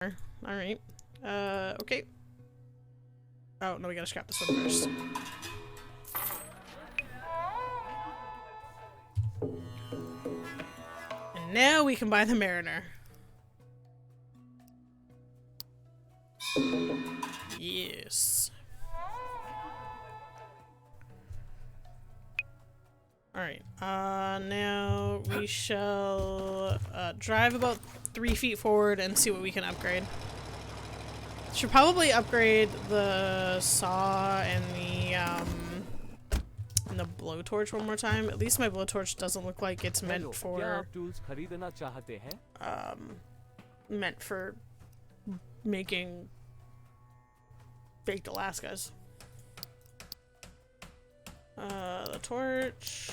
Alright. Okay. Oh, no, we gotta scrap this one first. And now we can buy the Mariner. Yes. Alright, now we shall drive about 3 feet forward and see what we can upgrade. Should probably upgrade the saw and the blowtorch one more time. At least my blowtorch doesn't look like it's meant for making baked Alaskas. The torch.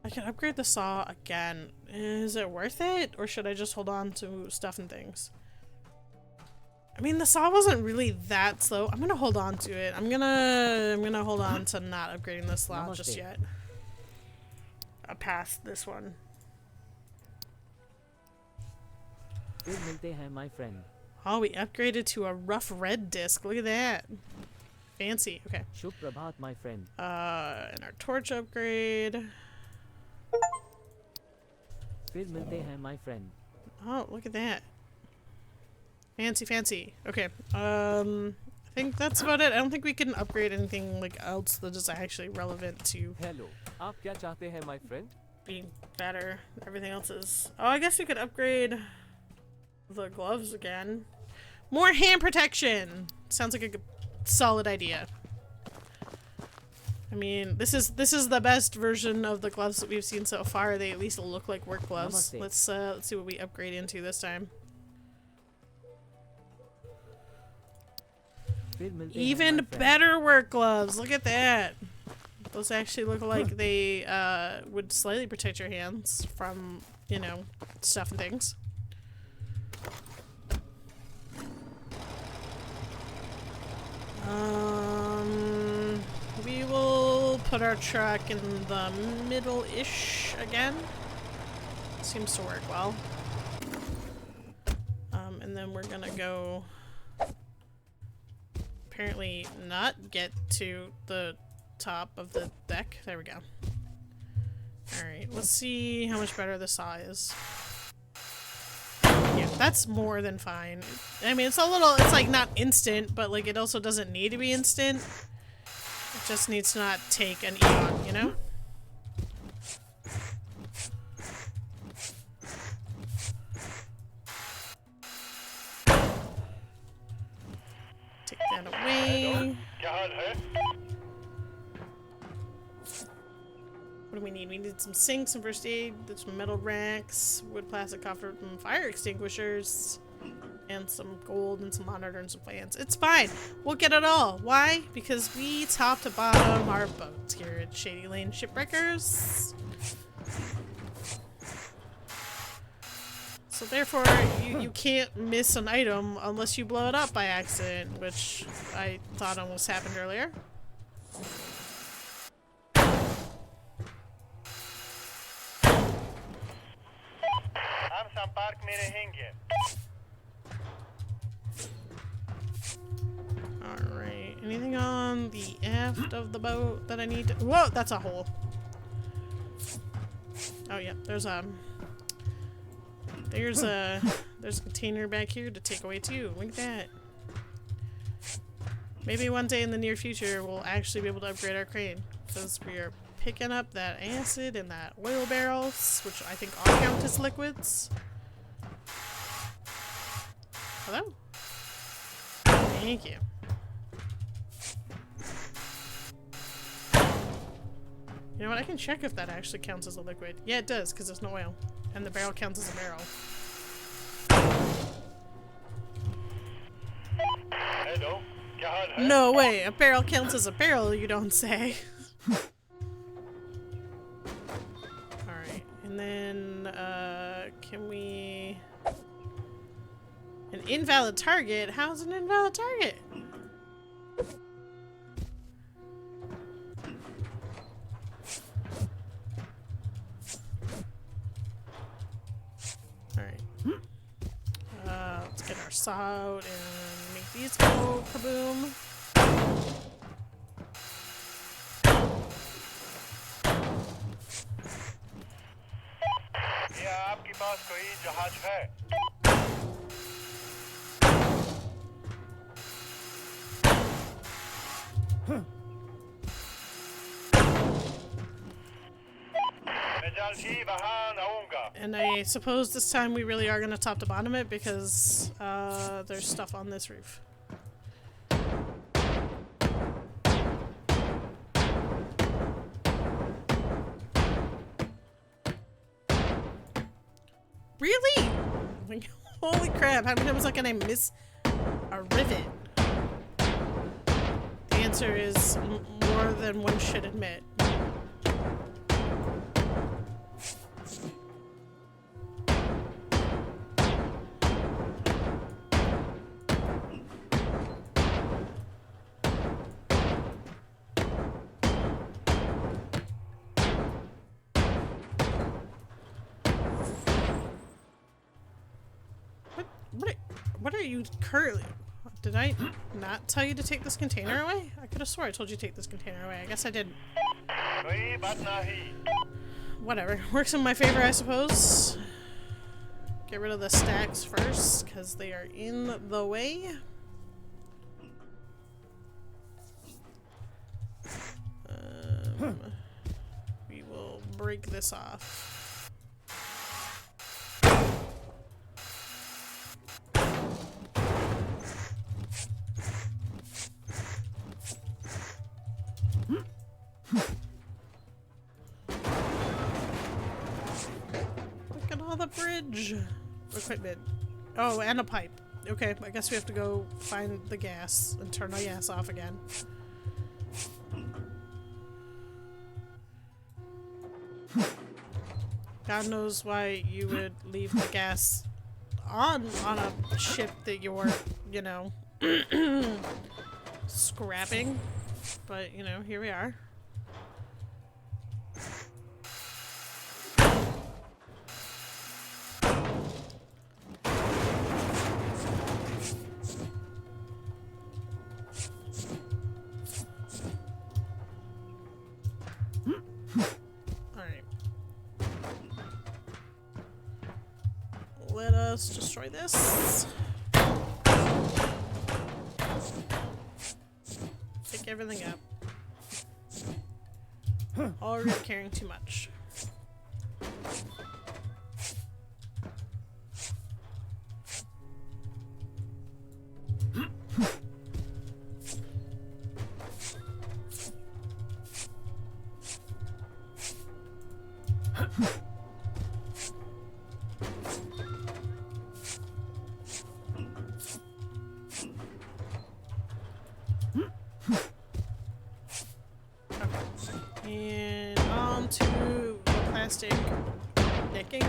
I can upgrade the saw again. Is it worth it? Or should I just hold on to stuff and things? I mean, the saw wasn't really that slow. I'm gonna hold on to it. I'm gonna hold on to not upgrading the saw just yet. Past this one. My friend. Oh, we upgraded to a rough red disc. Look at that. Fancy. Okay. Shubh Prabhat, my friend. And our torch upgrade. Fir milte hain, my friend. Oh, look at that. Fancy, fancy. Okay. I think that's about it. I don't think we can upgrade anything like else that is actually relevant to Hello. Aap kya chahte hain, my friend? being better. Everything else is. Oh, I guess we could upgrade the gloves again. More hand protection. Sounds like a good, solid idea. I mean, this is the best version of the gloves that we've seen so far. They at least look like work gloves. Namaste. Let's see what we upgrade into this time. Fir milte hain, Even my friend. better work gloves. Look at that. Those actually look like they would slightly protect your hands from, you know, stuff and things. We will put our truck in the middle-ish again. Seems to work well. And then we're gonna go apparently not get to the top of the deck. There we go. Alright, let's see how much better the saw is. Yeah, that's more than fine. I mean, it's like not instant, but like it also doesn't need to be instant. It just needs to not take an eon, you know? Take that away. What do we need? We need some sinks, some first aid, some metal racks, wood, plastic, copper, fire extinguishers, and some gold, and some monitor, and some plans. It's fine. We'll get it all. Why? Because we top to bottom our boats here at Shady Lane Shipwreckers. So therefore, you can't miss an item unless you blow it up by accident, which I thought almost happened earlier. Alright, anything on the aft of the boat that I need to— whoa, that's a hole. Oh yeah, there's a container back here to take away too. Look at that. Maybe one day in the near future we'll actually be able to upgrade our crane, because we are picking up that acid and that oil barrels, which I think all count as liquids. Hello? Thank you. You know what? I can check if that actually counts as a liquid. Yeah, it does, because there's no oil. And the barrel counts as a barrel. No way! A barrel counts as a barrel, you don't say. Alright, and then, can we... An invalid target? How's an invalid target? Alright. Get our saw out and make these go kaboom. क्या आपके पास कोई जहाज है? मैं जल्दी वहां आऊंगा. And I suppose this time we really are going to top to bottom it because there's stuff on this roof. Really? Like, holy crap, how many times can I miss a rivet? The answer is more than one should admit. What are you currently... Did I not tell you to take this container away? I could have swore I told you to take this container away. I guess I didn't. कोई बात नहीं. Whatever. Works in my favor, I suppose. Get rid of the stacks first, because they are in the way. We will break this off. Look at all the bridge equipment. Oh, and a pipe. Okay, I guess we have to go find the gas and turn the gas off again. God knows why you would leave the gas on a ship that you're, you know, scrapping. But, you know, here we are. Let us destroy this. Pick everything up. Already carrying too much. And on to the plastic decking,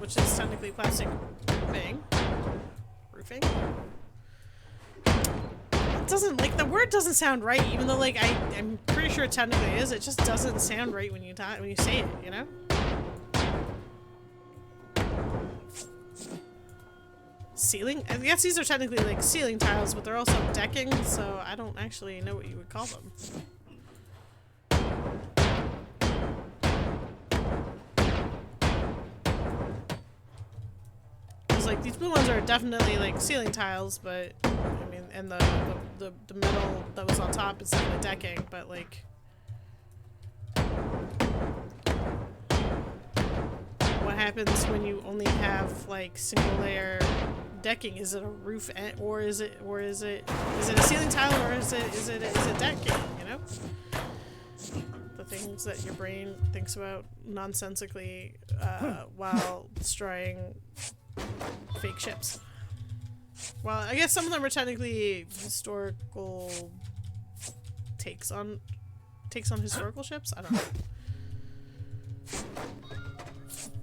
which is technically plastic roofing. It doesn't, like, the word doesn't sound right, even though, like, I'm pretty sure it technically is. It just doesn't sound right when you say it, you know? Ceiling? I guess these are technically, like, ceiling tiles, but they're also decking, so I don't actually know what you would call them. Like, these blue ones are definitely like ceiling tiles, but I mean, and the metal that was on top is definitely decking, but like, what happens when you only have like single layer decking? Is it a roof or is it a ceiling tile, or is it decking, you know? The things that your brain thinks about nonsensically while destroying fake ships. Well, I guess some of them are technically historical takes on historical ships. I don't know.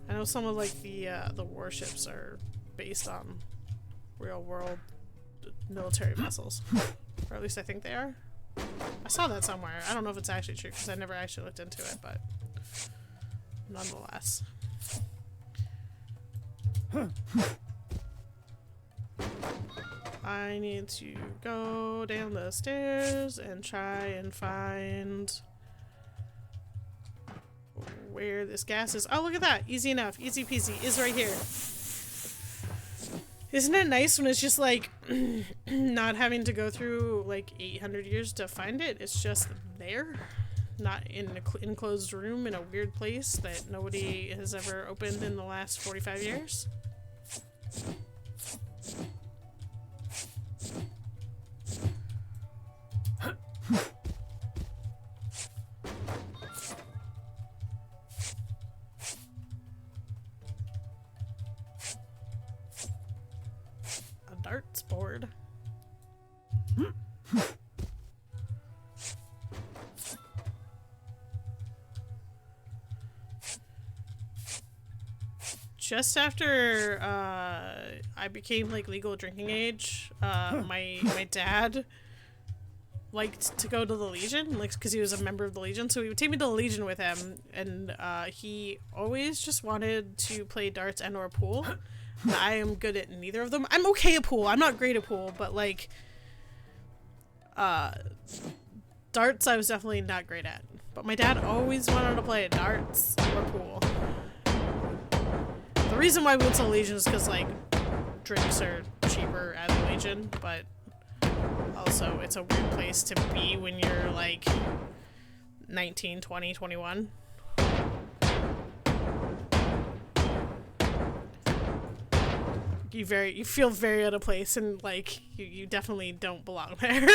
I know some of like the warships are based on real world military vessels, or at least I think they are. I saw that somewhere. I don't know if it's actually true because I never actually looked into it, but nonetheless. I need to go down the stairs and try and find where this gas is. Oh, look at that. Easy enough. Easy peasy. Is right here. Isn't it nice when it's just like not having to go through like 800 years to find it? It's just there. Not in an enclosed room in a weird place that nobody has ever opened in the last 45 years. A darts board. Just after I became like legal drinking age, my dad liked to go to the Legion, like because he was a member of the Legion, so he would take me to the Legion with him, and he always just wanted to play darts and or pool. I am good at neither of them. I'm okay at pool. I'm not great at pool, but like darts I was definitely not great at. But my dad always wanted to play darts or pool. The reason why we went to the Legion is because, like, drinks are cheaper at the Legion, but also it's a weird place to be when you're, like, 19, 20, 21. You feel very out of place, and, like, you definitely don't belong there.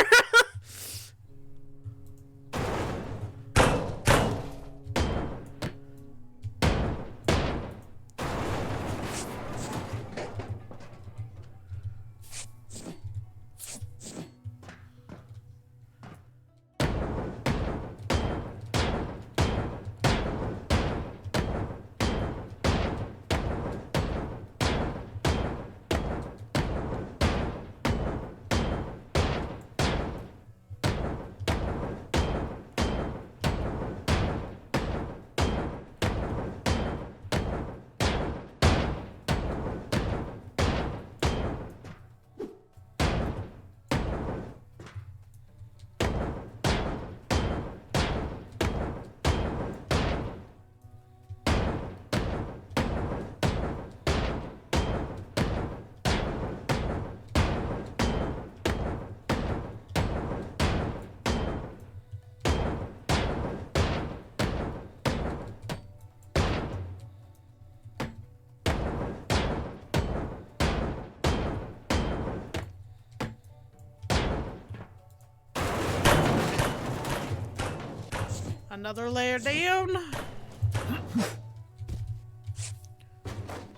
Another layer down.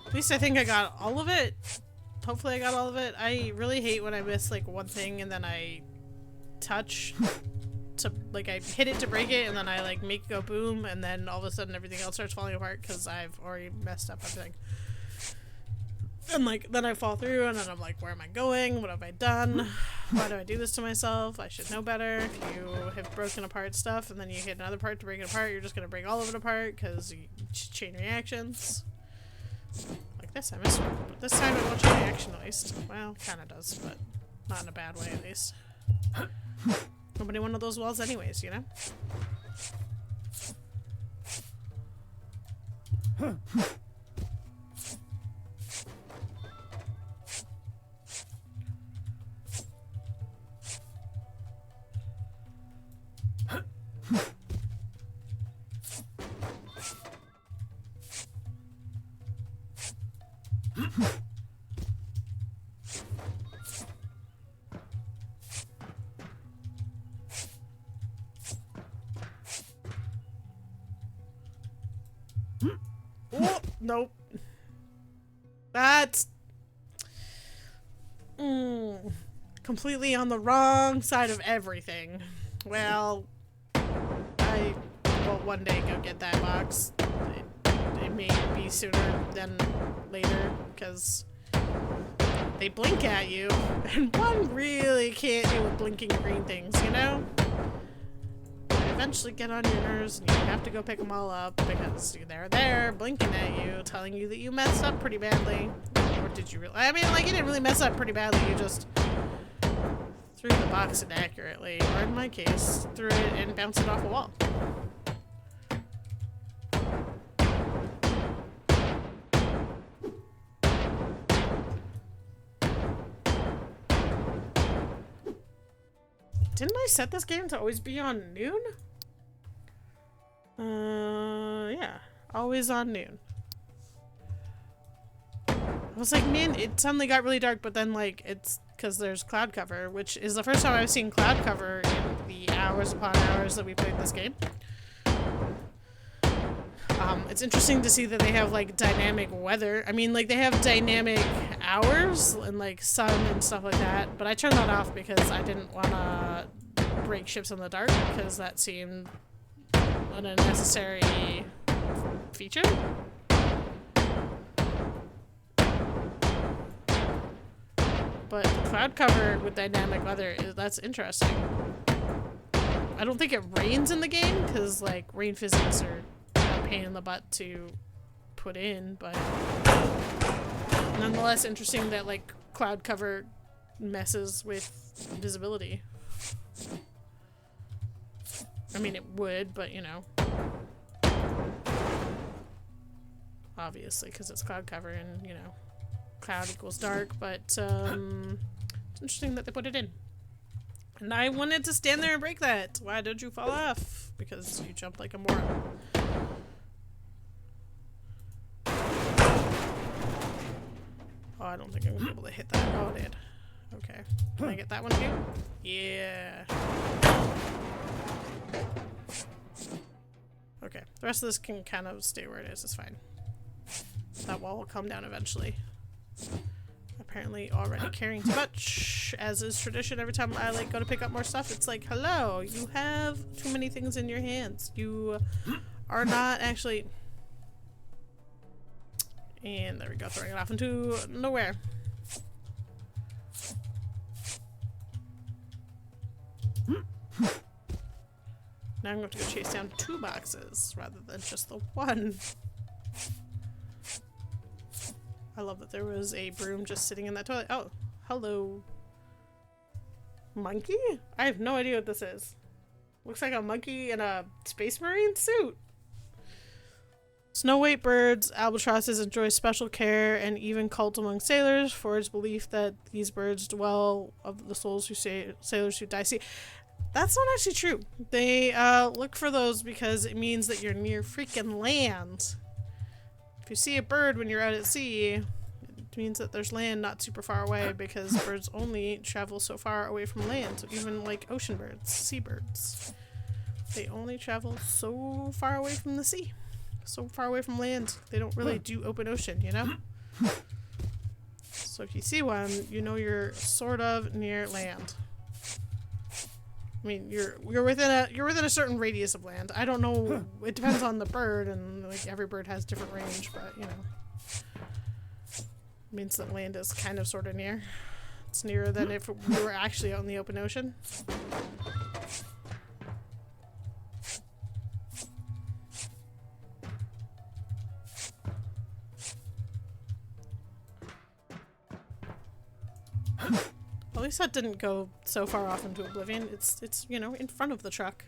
At least I think I got all of it. Hopefully I got all of it. I really hate when I miss like one thing and then I touch to like I hit it to break it and then I like make it go boom and then all of a sudden everything else starts falling apart because I've already messed up everything. And like then I fall through and then I'm like, where am I going? What have I done? Why do I do this to myself? I should know better. If you have broken apart stuff and then you hit another part to break it apart, you're just gonna break all of it apart because you chain reactions. Like this, I missed one, but this time it won't chain reaction at least. Well, kinda does, but not in a bad way at least. Nobody wanted those walls anyways, you know? Oh, nope. That's completely on the wrong side of everything. Well, I will one day go get that box. It may be sooner than later because they blink at you, and one really can't deal with blinking green things, you know? Eventually get on your nerves and you have to go pick them all up because they're there blinking at you, telling you that you messed up pretty badly. Or did you really? I mean, like, you didn't really mess up pretty badly, you just threw the box inaccurately, or in my case, threw it and bounced it off a wall. Didn't I set this game to always be on noon? Yeah. Always on noon. I was like, man, it suddenly got really dark, but then, like, it's because there's cloud cover, which is the first time I've seen cloud cover in the hours upon hours that we played this game. It's interesting to see that they have, like, dynamic weather. I mean, like, they have dynamic hours and, like, sun and stuff like that, but I turned that off because I didn't want to break ships in the dark, because that seemed an unnecessary feature. But cloud cover with dynamic weather, that's interesting. I don't think it rains in the game, because, like, rain physics are a pain in the butt to put in, but nonetheless interesting that, like, cloud cover messes with visibility. I mean, it would, but, you know. Obviously, because it's cloud cover and, you know, cloud equals dark, but it's interesting that they put it in. And I wanted to stand there and break that. Why did you fall off? Because you jumped like a moron. Oh, I don't think I'm gonna be able to hit that. Oh, I did. Okay. Can I get that one too? Yeah. Okay. The rest of this can kind of stay where it is. It's fine. That wall will come down eventually. Apparently already carrying too much, as is tradition. Every time I, like, go to pick up more stuff, it's like, hello, you have too many things in your hands. You are not actually... And there we go, throwing it off into nowhere. Now I'm going to go chase down 2 boxes rather than just the one. I love that there was a broom just sitting in that toilet. Oh, hello. Monkey? I have no idea what this is. Looks like a monkey in a Space Marine suit. Snow white birds, albatrosses enjoy special care and even cult among sailors, for its belief that these birds dwell of the souls who sailors who die sea. That's not actually true. They look for those because it means that you're near freaking land. If you see a bird when you're out at sea, it means that there's land not super far away, because birds only travel so far away from land. Even like ocean birds, seabirds, they only travel so far away from the sea. So far away from land. They don't really do open ocean, you know? So if you see one, you know you're sort of near land. I mean, you're within a certain radius of land. I don't know. It depends on the bird, and like every bird has different range, but you know, it means that land is kind of sort of near. It's nearer than if we were actually out in the open ocean. At least that didn't go so far off into oblivion. It's you know, in front of the truck.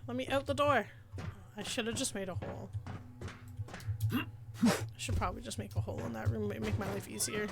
Let me out the door. I should have just made a hole. I should probably just make a hole in that room. It'd make my life easier.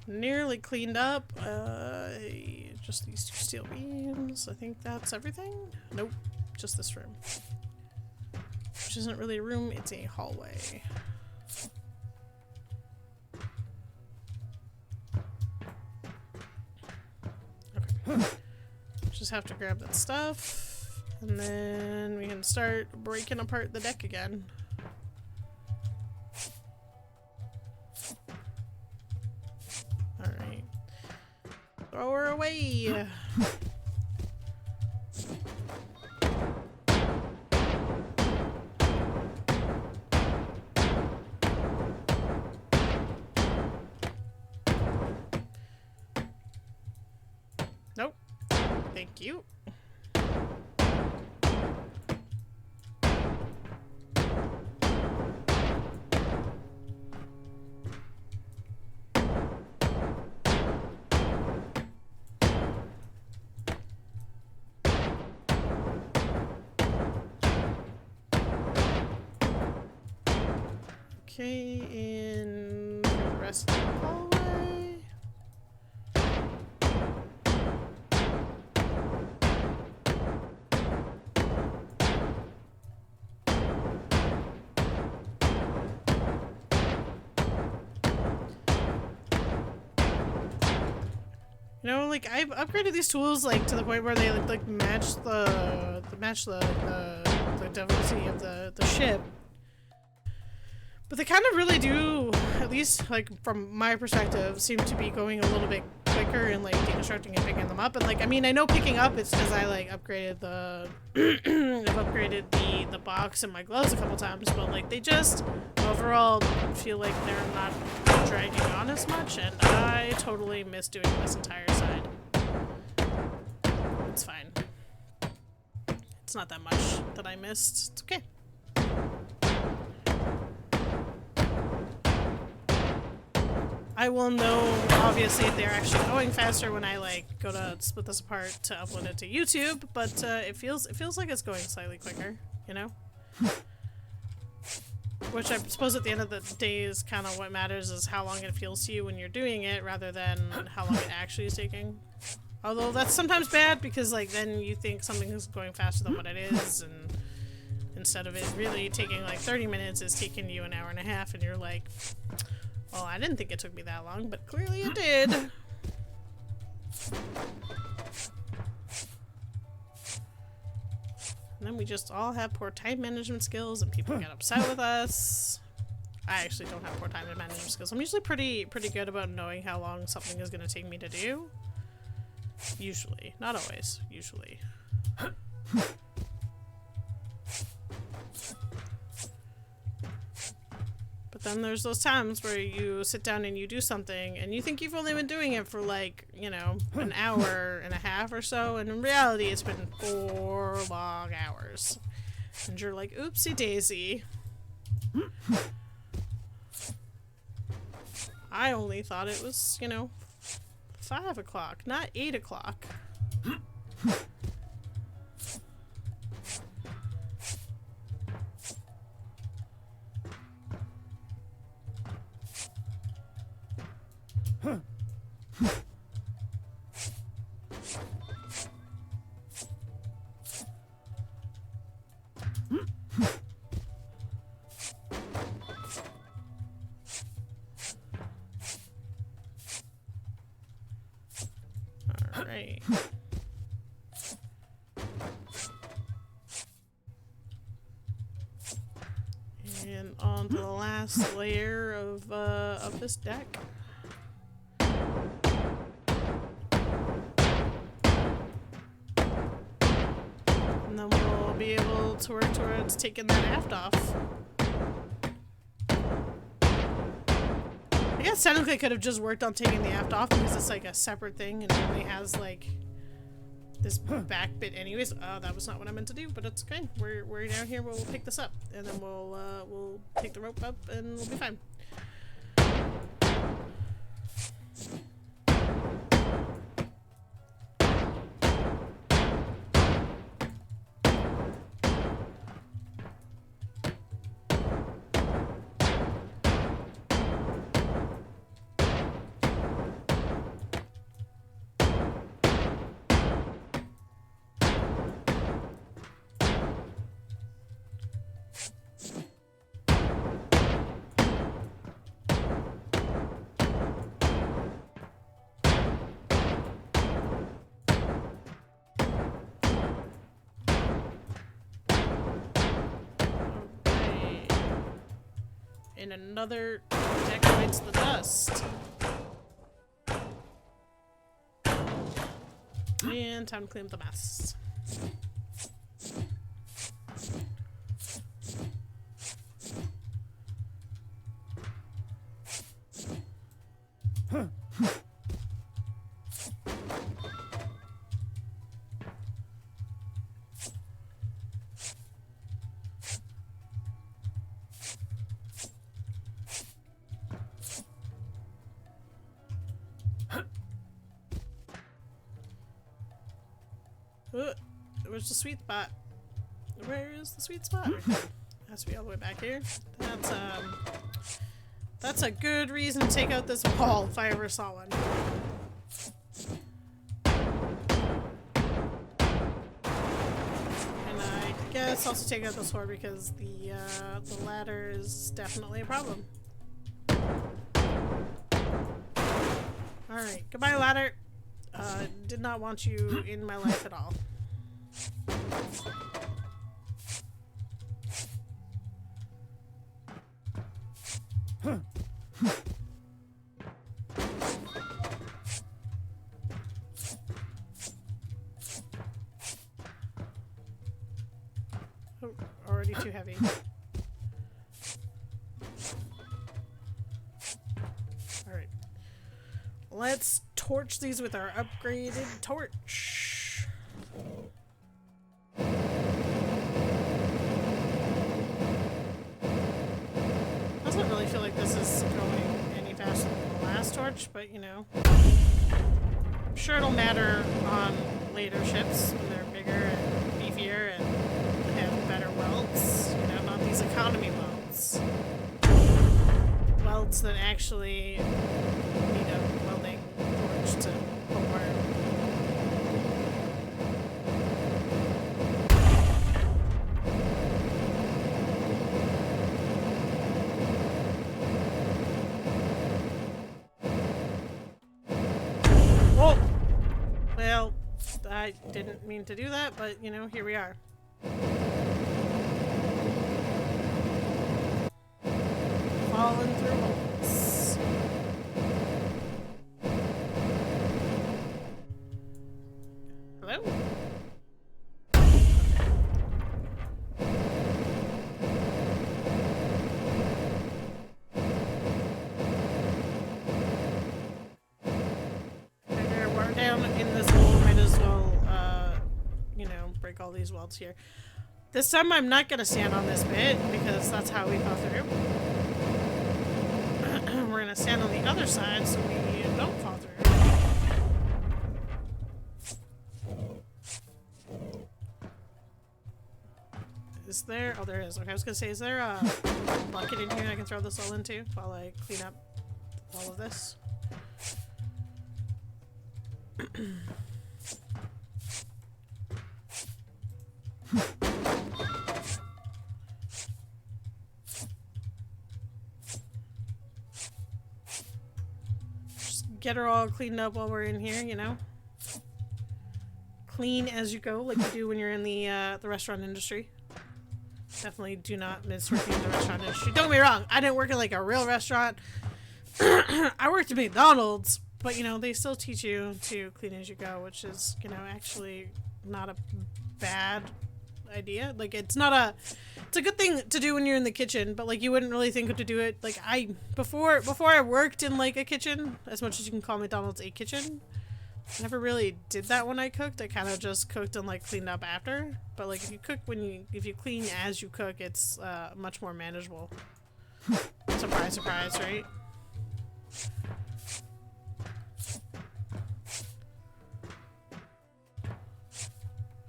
Nearly cleaned up. Just these 2 steel beams. I think that's everything. Nope, just this room, which isn't really a room, it's a hallway. Just have to grab that stuff, and then we can start breaking apart the deck again. Alright. Throw her away! Nope. Thank you. Okay, in the rest of the hallway. You know, like I've upgraded these tools like to the point where they like match the difficulty of the ship. But they kind of really do, at least like from my perspective, seem to be going a little bit quicker in like deconstructing and picking them up. And like, I mean, I know picking up it's because I like upgraded the I've upgraded the box and my gloves a couple times, but like they just overall feel like they're not dragging on as much, and I totally miss doing this entire side. It's fine. It's not that much that I missed. It's okay. I will know, obviously, if they're actually going faster when I like go to split this apart to upload it to YouTube, but it feels like it's going slightly quicker, you know? Which I suppose at the end of the day is kind of what matters, is how long it feels to you when you're doing it rather than how long it actually is taking. Although that's sometimes bad because like then you think something is going faster than what it is, and instead of it really taking like 30 minutes, it's taking you an hour and a half, and you're like, well, I didn't think it took me that long, but clearly it did. And then we just all have poor time management skills, and people get upset with us. I actually don't have poor time management skills. I'm usually pretty good about knowing how long something is going to take me to do. Usually. Not always. Usually. But then there's those times where you sit down and you do something and you think you've only been doing it for like, you know, an hour and a half or so, and in reality it's been 4 long hours. And you're like, oopsie daisy. I only thought it was, you know, 5 o'clock, not 8 o'clock. Alright. And on to the last layer of this deck. And then we'll be able to work towards taking that aft off. I guess technically I could have just worked on taking the aft off because it's like a separate thing and it only has like this back bit anyways. That was not what I meant to do, but it's okay. We're down here, we'll pick this up and then we'll take the rope up and we'll be fine. and another deck bites the dust. And time to clean up the mess. Where's the sweet spot? Where is the sweet spot? Has to be all the way back here. That's a good reason to take out this wall if I ever saw one. And I guess also take out the sword because the ladder is definitely a problem. Alright, goodbye ladder. Did not want you in my life at all. Oh, already too heavy. Alright. Let's torch these with our upgraded torch. Doesn't really feel like this is going any faster than the last torch, but you know. I'm sure it'll matter on later ships when they're bigger and beefier and have better welds. You know, not these economy welds. Welds that actually need a welding torch to pull apart. Oh! Well, I didn't mean to do that, but you know, here we are. Falling through holes. Hello? Figure we're down in this hole, might as well, you know, break all these welds here. This time I'm not gonna stand on this bit, because that's how we fell through. We're gonna stand on the other side so we don't fall through. Is there? Oh, there is. Okay, I was gonna say, is there a bucket in here I can throw this all into while I clean up all of this? Just get her all cleaned up while we're in here, you know? Clean as you go, like you do when you're in the restaurant industry. Definitely do not miss working in the restaurant industry. Don't get me wrong, I didn't work in like a real restaurant. I worked at McDonald's, but you know, they still teach you to clean as you go, which is, you know, actually not a bad idea. Like, it's a good thing to do when you're in the kitchen, but like you wouldn't really think to do it. Like, before I worked in like a kitchen, as much as you can call McDonald's a kitchen, I never really did that when I cooked. I kind of just cooked and like cleaned up after. But like if you clean as you cook, it's much more manageable. Surprise, surprise, right?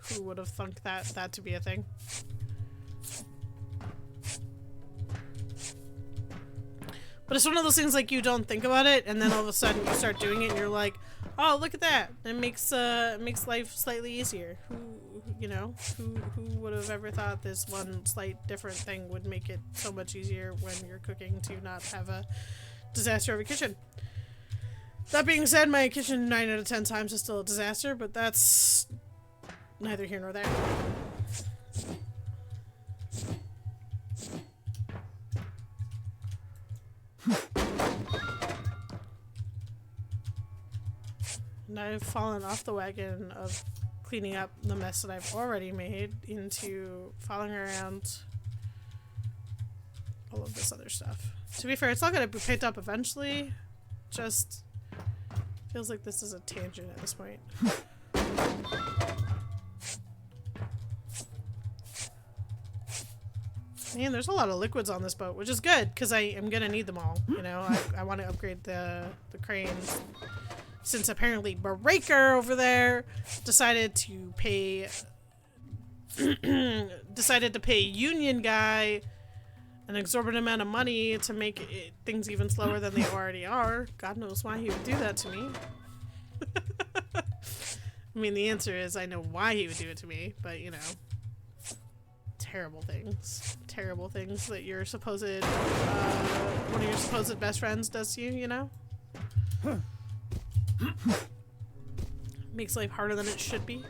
Who would have thunk that to be a thing? But it's one of those things like you don't think about it, and then all of a sudden you start doing it, and you're like, "Oh, look at that! It makes life slightly easier." Who would have ever thought this one slight different thing would make it so much easier when you're cooking to not have a disaster of a kitchen? That being said, my kitchen 9 out of 10 times is still a disaster, but that's neither here nor there. And I've fallen off the wagon of cleaning up the mess that I've already made into following around all of this other stuff. To be fair, it's all gonna be picked up eventually. Just feels like this is a tangent at this point. Man, there's a lot of liquids on this boat, which is good because I am gonna need them all. You know, I want to upgrade the cranes since apparently Breaker over there decided to pay Union Guy an exorbitant amount of money to make things even slower than they already are. God knows why he would do that to me. I mean, the answer is I know why he would do it to me, but you know. Terrible things. Terrible things that your supposed, one of your supposed best friends does to you, you know? Makes life harder than it should be.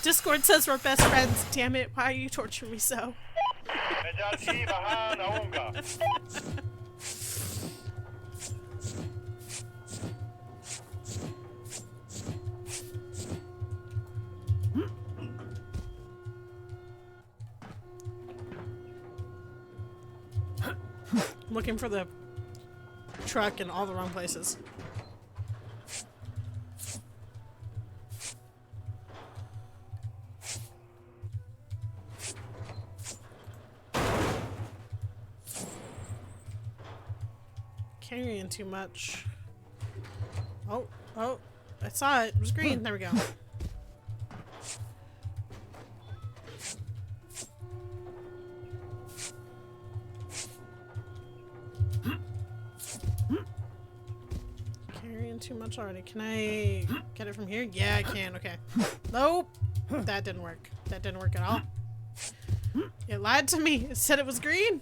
Discord says we're best friends. Damn it, why are you torturing me so? नजालची वहां आऊंगा. I'm looking for the truck in all the wrong places. Carrying too much. Oh, I saw it. It was green. There we go. Carrying too much already. Can I get it from here? Yeah, I can. Okay. Nope. That didn't work. That didn't work at all. It lied to me. It said it was green.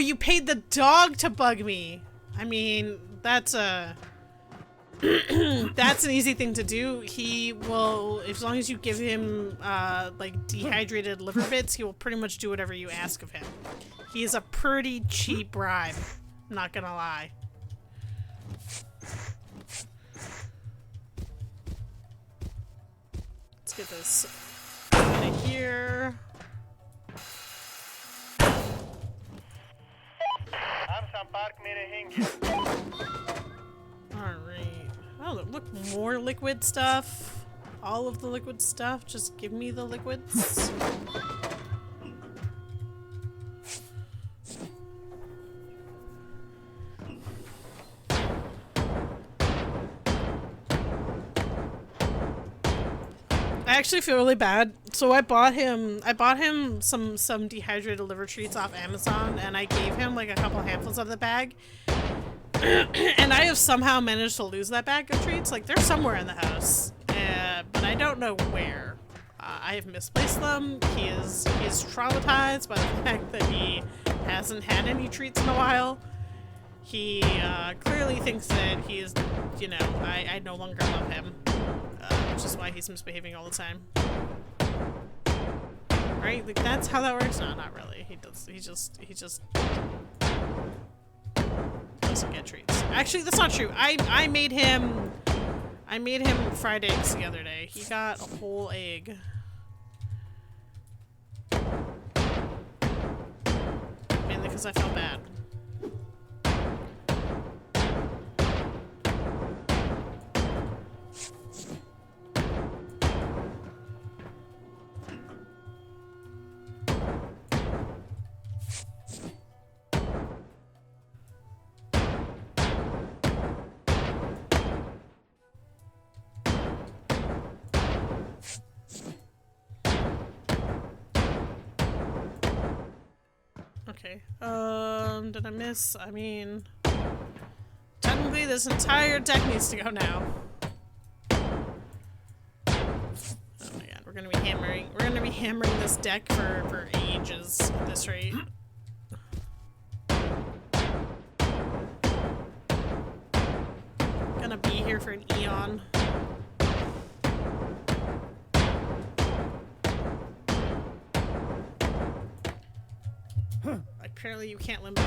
You paid the dog to bug me. I mean, that's a that's an easy thing to do. He will, as long as you give him like dehydrated liver bits, he will pretty much do whatever you ask of him. He is a pretty cheap bribe, not gonna lie. Let's get this out of here. हम संपर्क में रहेंगे. Alright. Oh, look, more liquid stuff. All of the liquid stuff. Just give me the liquids. I actually feel really bad. So I bought him some dehydrated liver treats off Amazon, and I gave him like a couple handfuls of the bag. And I have somehow managed to lose that bag of treats. Like, they're somewhere in the house, but I don't know where. I have misplaced them. He is traumatized by the fact that he hasn't had any treats in a while. He clearly thinks that he is, you know, I no longer love him. Which is why he's misbehaving all the time. Right? Like, that's how that works? No, not really. He just doesn't get treats. Actually, that's not true. I made him fried eggs the other day. He got a whole egg. Mainly because I felt bad. Okay, did I miss? I mean, technically this entire deck needs to go now. Oh my god, we're gonna be hammering this deck for ages at this rate. here for an eon. Apparently you can't limbo.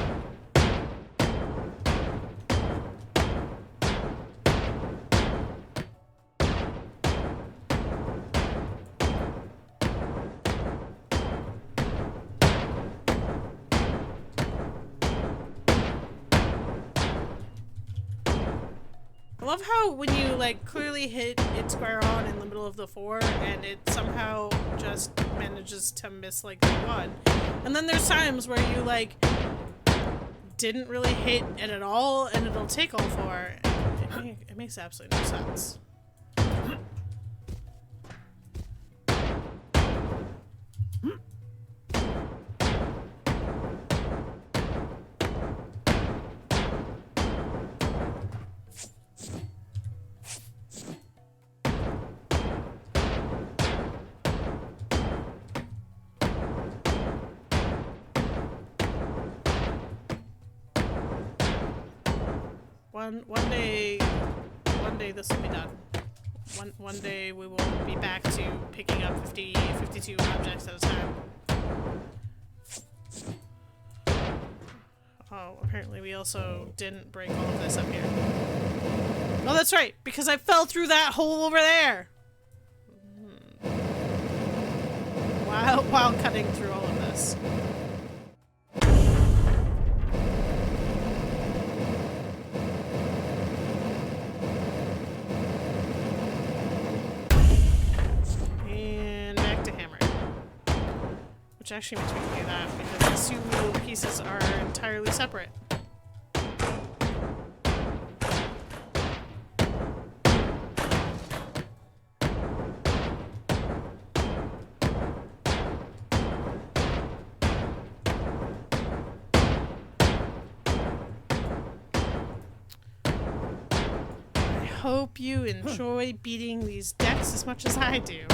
I love how when you like clearly hit it square on in the middle of the 4 and it somehow just manages to miss like the 1. And then there's times where you like didn't really hit it at all and it'll take all 4. It makes absolutely no sense. One day this will be done. One day we will be back to picking up 52 objects at a time. Oh, apparently we also didn't break all of this up here. Oh, that's right, because I fell through that hole over there! While cutting through all of this. Which actually makes me do that because these two little pieces are entirely separate. I hope you enjoy beating these decks as much as I do.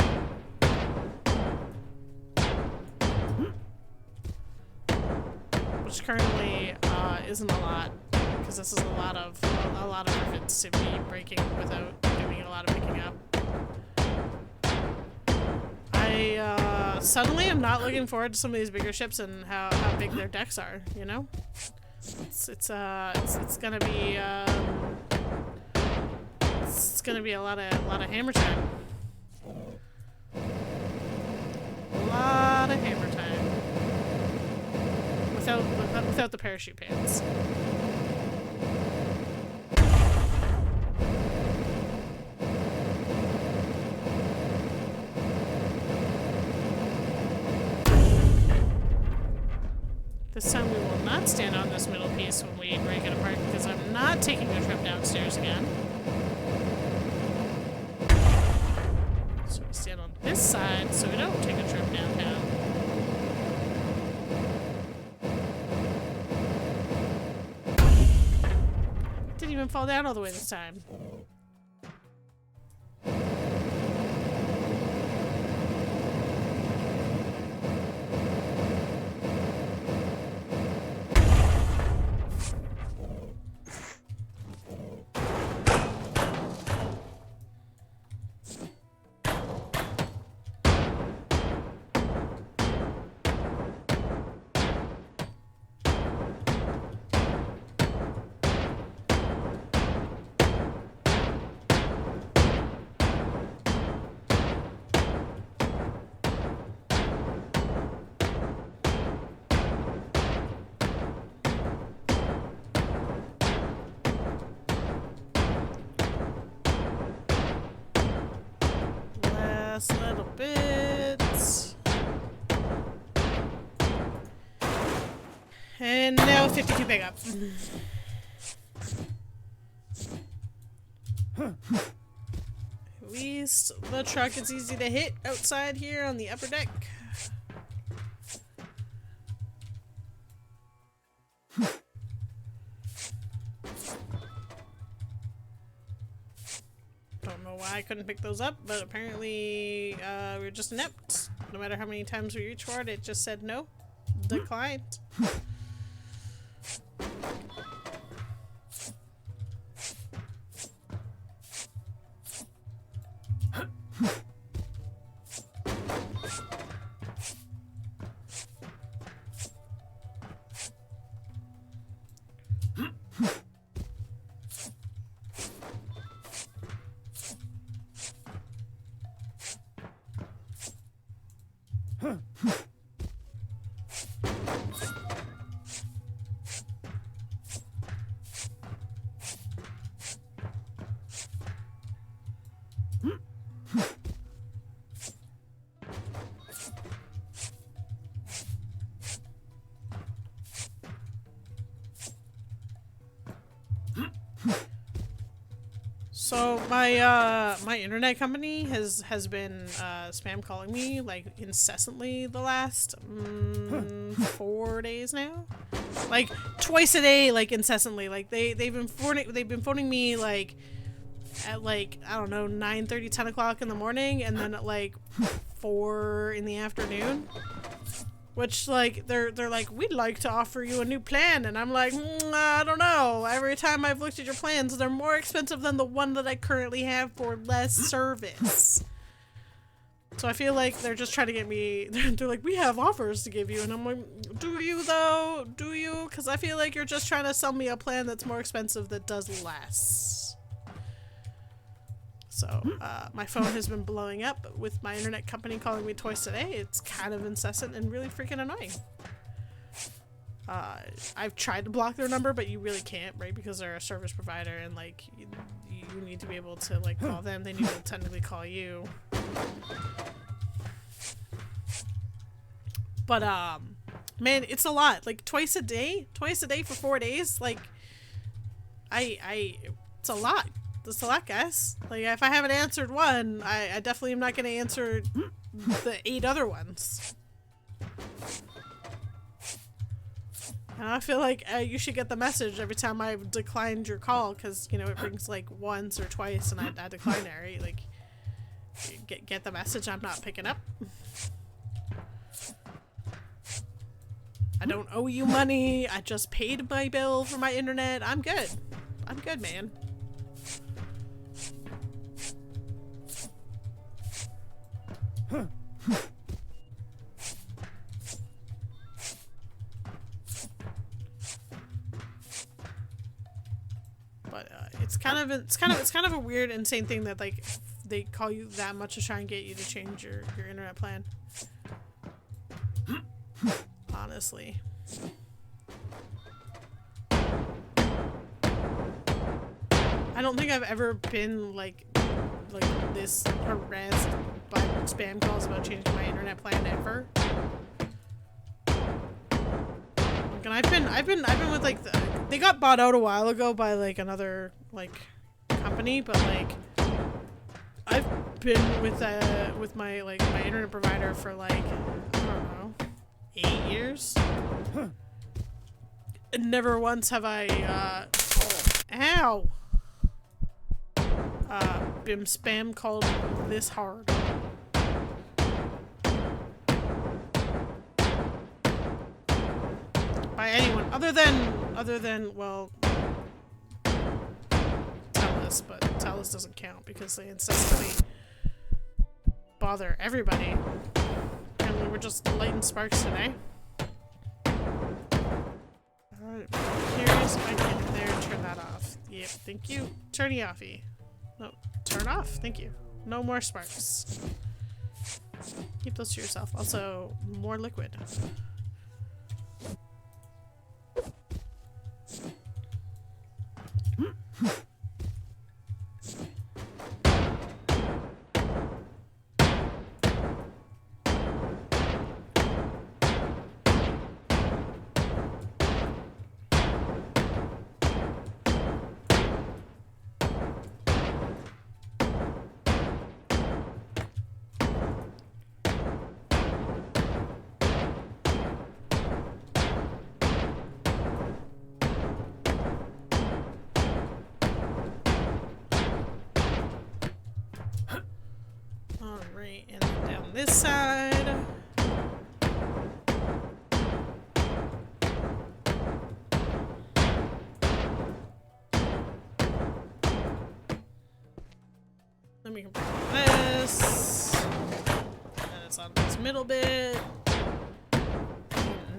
Which currently isn't a lot, because this is a lot of efforts to be breaking without doing a lot of picking up. I suddenly am not looking forward to some of these bigger ships and how big their decks are. You know, it's gonna be it's gonna be a lot of hammer time. A lot of hammer time. Without the parachute pants. This time we will not stand on this middle piece when we break it apart because I'm not taking a trip downstairs again. So we stand on this side so we don't take a trip downtown. Even fall down all the way this time. Little bits. And now 52 pickup. At least the truck is easy to hit outside here on the upper deck. Don't know why I couldn't pick those up, but apparently we were just inept. No matter how many times we reached for it, it just said no. Declined. So my internet company has been spam calling me like incessantly the last 4 days now, like twice a day, like incessantly. Like they've been phoning me like at like, I don't know, 9:30, 10 o'clock in the morning, and then at like 4 in the afternoon. Which, like, they're like, we'd like to offer you a new plan. And I'm like, I don't know. Every time I've looked at your plans, they're more expensive than the one that I currently have for less service. So I feel like they're just trying to get me, they're like, we have offers to give you. And I'm like, do you though? Do you? Because I feel like you're just trying to sell me a plan that's more expensive that does less. So, my phone has been blowing up with my internet company calling me twice a day. It's kind of incessant and really freaking annoying. I've tried to block their number, but you really can't, right? Because they're a service provider, and like, you need to be able to like call them. They need to technically call you. But, man, it's a lot. Like, twice a day for 4 days. Like, it's a lot. That's a lot, guys. Like, if I haven't answered one, I definitely am not going to answer the 8 other ones. And I feel like you should get the message every time I've declined your call, because, you know, it rings like once or twice and I decline it, right? Like, get the message I'm not picking up. I don't owe you money. I just paid my bill for my internet. I'm good. I'm good, man. But it's kind of a weird, insane thing that like they call you that much to try and get you to change your internet plan. Honestly. I don't think I've ever been like this harassed by spam calls about changing my internet plan ever. And I've been with like they got bought out a while ago by like another like company, but like I've been with my internet provider for like, I don't know, 8 years. And never once have I ow. Been spam called this hard. By anyone other than well, Telus, but Telus doesn't count because they incessantly bother everybody. And we were just lighting sparks today. Alright, curious if I can get there and turn that off. Yep, thank you. Turny offy. No, turn off. Thank you. No more sparks. Keep those to yourself. Also, more liquid. Alright, and then down this side. Then we can put this. And then it's on this middle bit.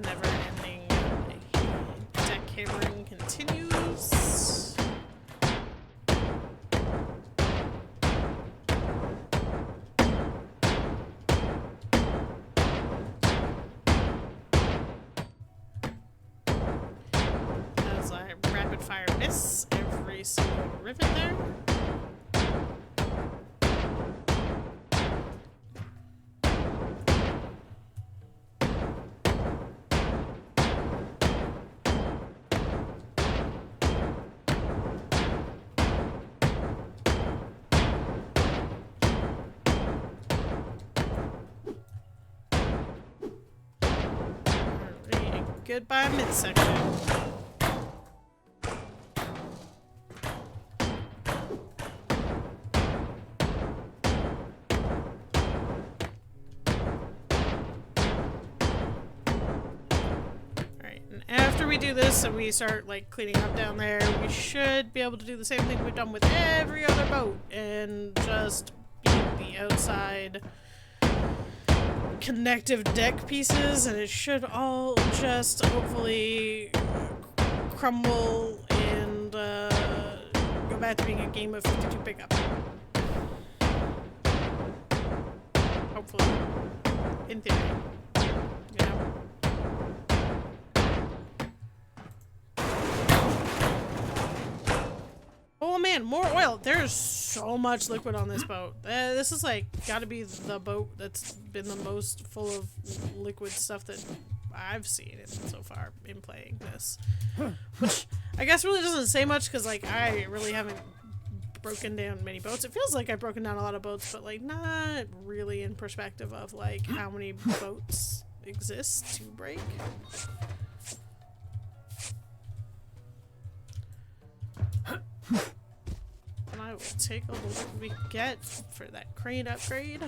Never ending deck hammering continues. As I rapid fire miss every single rivet there. Goodbye, midsection. Alright, and after we do this and we start like cleaning up down there, we should be able to do the same thing we've done with every other boat and just beat the outside connective deck pieces, and it should all just hopefully crumble and go back to being a game of 52 pickup. Hopefully. In theory. You know? Oh man, more oil! There's so much liquid on this boat. This is like gotta be the boat that's been the most full of liquid stuff that I've seen so far in playing this. Which I guess really doesn't say much because like I really haven't broken down many boats. It feels like I've broken down a lot of boats, but like not really in perspective of like how many boats exist to break. And I will take all the look we get for that crane upgrade.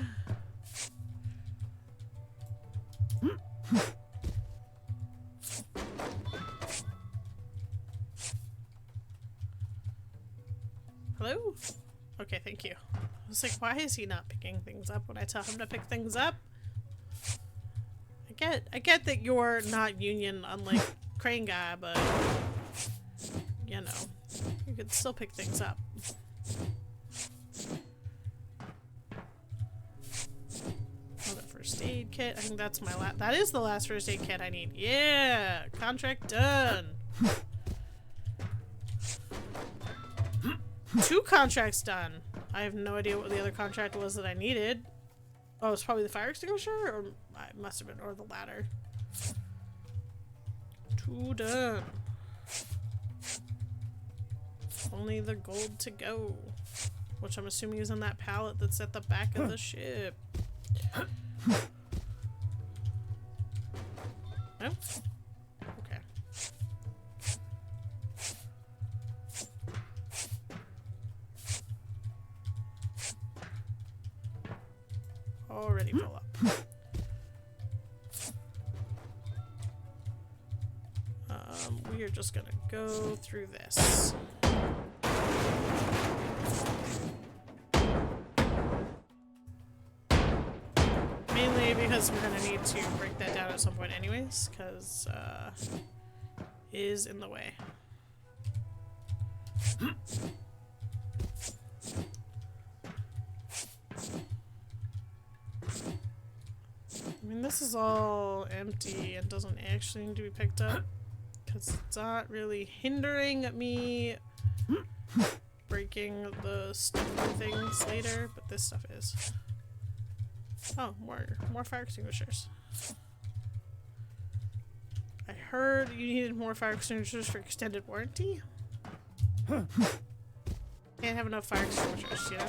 Hello? Okay, thank you. I was like, why is he not picking things up when I tell him to pick things up? I get that you're not union unlike crane guy, but you know, you could still pick things up. Oh, the first aid kit. I think that's my last. That is the last first aid kit I need. Yeah, contract done. 2 contracts done. I have no idea what the other contract was that I needed. Oh, it's probably the fire extinguisher, or it must have been, or the ladder. 2 done. Only the gold to go, which I'm assuming is in that pallet that's at the back of the ship. No? Okay. Already full up. We are just gonna go through this. Mainly because we're gonna need to break that down at some point anyways, because it is in the way. I mean, this is all empty and doesn't actually need to be picked up because it's not really hindering me breaking the stuff and things later, but this stuff is. Oh, more fire extinguishers. I heard you needed more fire extinguishers for extended warranty. Can't have enough fire extinguishers, you know?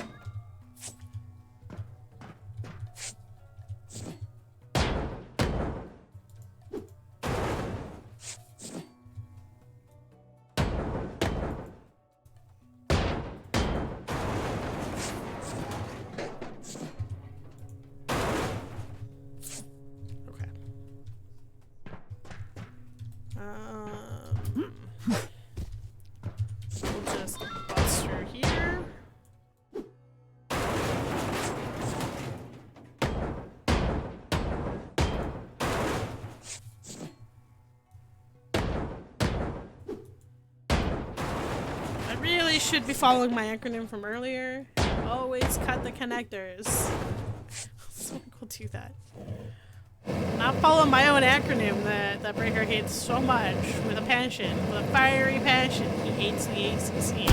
We'll just bust through here. I really should be following my acronym from earlier. Always cut the connectors. Someone will do that. Not follow my own acronym that Breaker hates so much with a passion, with a fiery passion. He hates the ACC.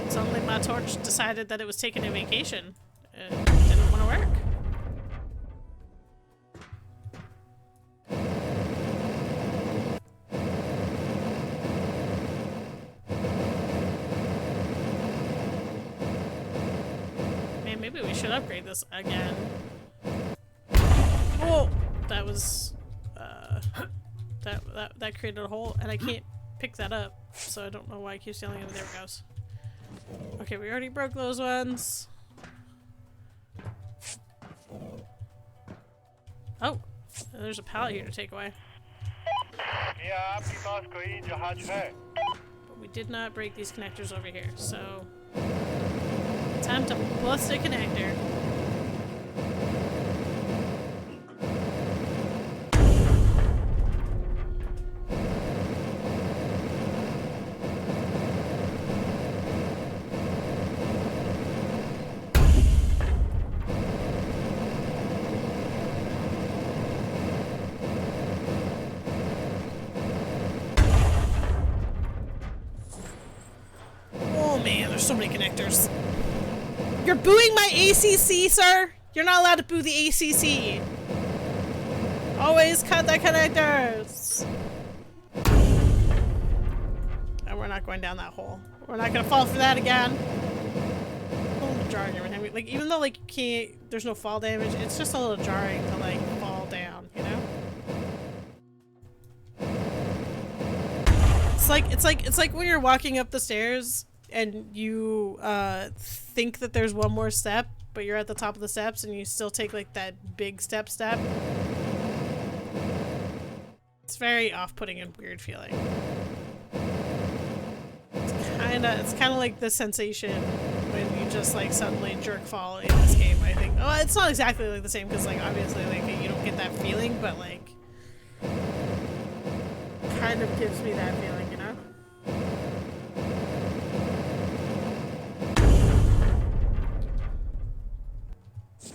Suddenly my torch decided that it was taking a vacation. It didn't want to work. Maybe we should upgrade this again. Oh, that was that created a hole, and I can't pick that up, so I don't know why I keep yelling at it. There it goes. Okay, we already broke those ones. Oh, there's a pallet here to take away. क्या आपके पास कोई जहाज है? But we did not break these connectors over here, so time to bust a connector. Oh man, there's so many connectors. You're booing my ACC, sir? You're not allowed to boo the ACC. Always cut the connectors. And we're not going down that hole. We're not gonna fall for that again. A little jarring every time. Like, even though like you can't, there's no fall damage. It's just a little jarring to like fall down, you know? It's like when you're walking up the stairs and you think that there's one more step, but you're at the top of the steps and you still take like that big step. It's very off-putting and weird feeling. It's kinda like the sensation when you just like suddenly jerk fall in this game, I think. Oh, it's not exactly like the same because like obviously like you don't get that feeling, but like kind of gives me that feeling, you know?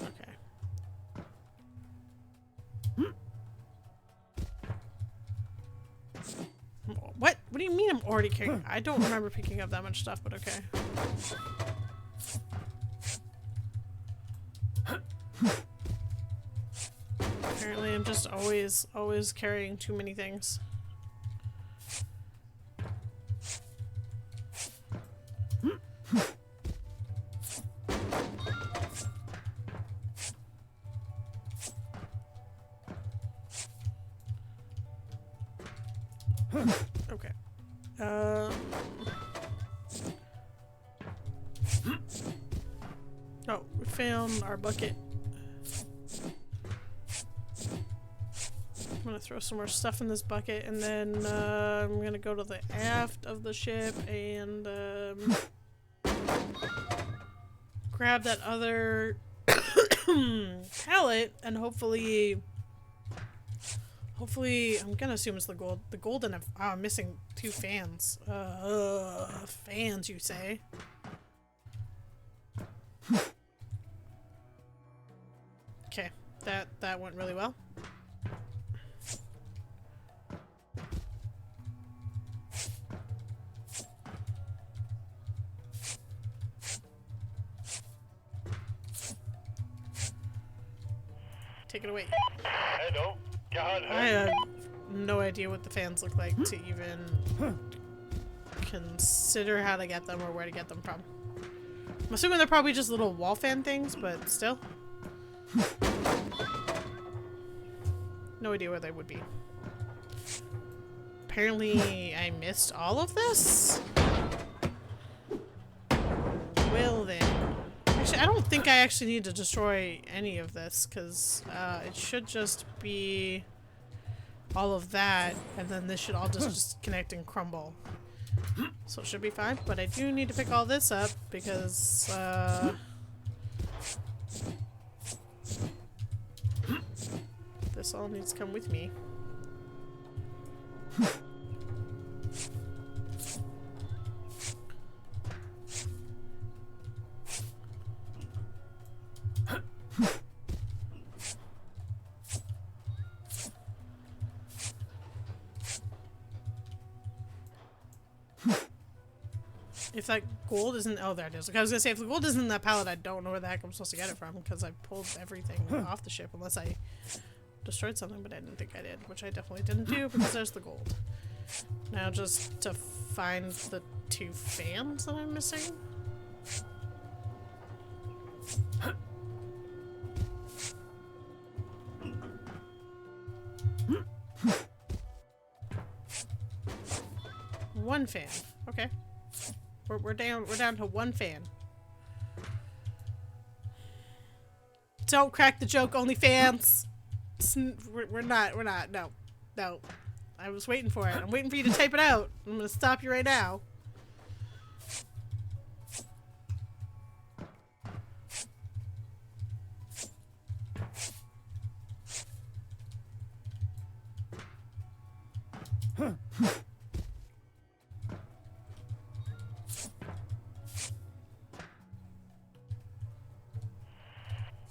Okay. What? What do you mean I'm already carrying? I don't remember picking up that much stuff, but okay. Apparently I'm just always carrying too many things. Okay. Oh, we found our bucket. I'm gonna throw some more stuff in this bucket, and then I'm gonna go to the aft of the ship and grab that other pallet, and hopefully I'm gonna assume it's the gold. The golden. I'm missing 2 fans. Fans, you say? Okay, that went really well. Take it away. Hello. क्या हाल I है? have no idea what the fans look like to even consider how to get them or where to get them from. I'm assuming they're probably just little wall fan things, but still. No idea where they would be. Apparently I missed all of this? Well then. Actually, I don't think I actually need to destroy any of this, because it should just be all of that, and then this should all just connect and crumble. So it should be fine, but I do need to pick all this up, because this all needs to come with me. If that gold isn't— oh, there it is. Okay, I was gonna say, if the gold isn't in that pallet, I don't know where the heck I'm supposed to get it from, because I pulled everything off the ship, unless I destroyed something, but I didn't think I did, which I definitely didn't do, because there's the gold. Now just to find the 2 fans that I'm missing. One fan. Okay. We're down to one fan. Don't crack the joke, OnlyFans. We're not. No. I was waiting for it. I'm waiting for you to type it out. I'm gonna stop you right now.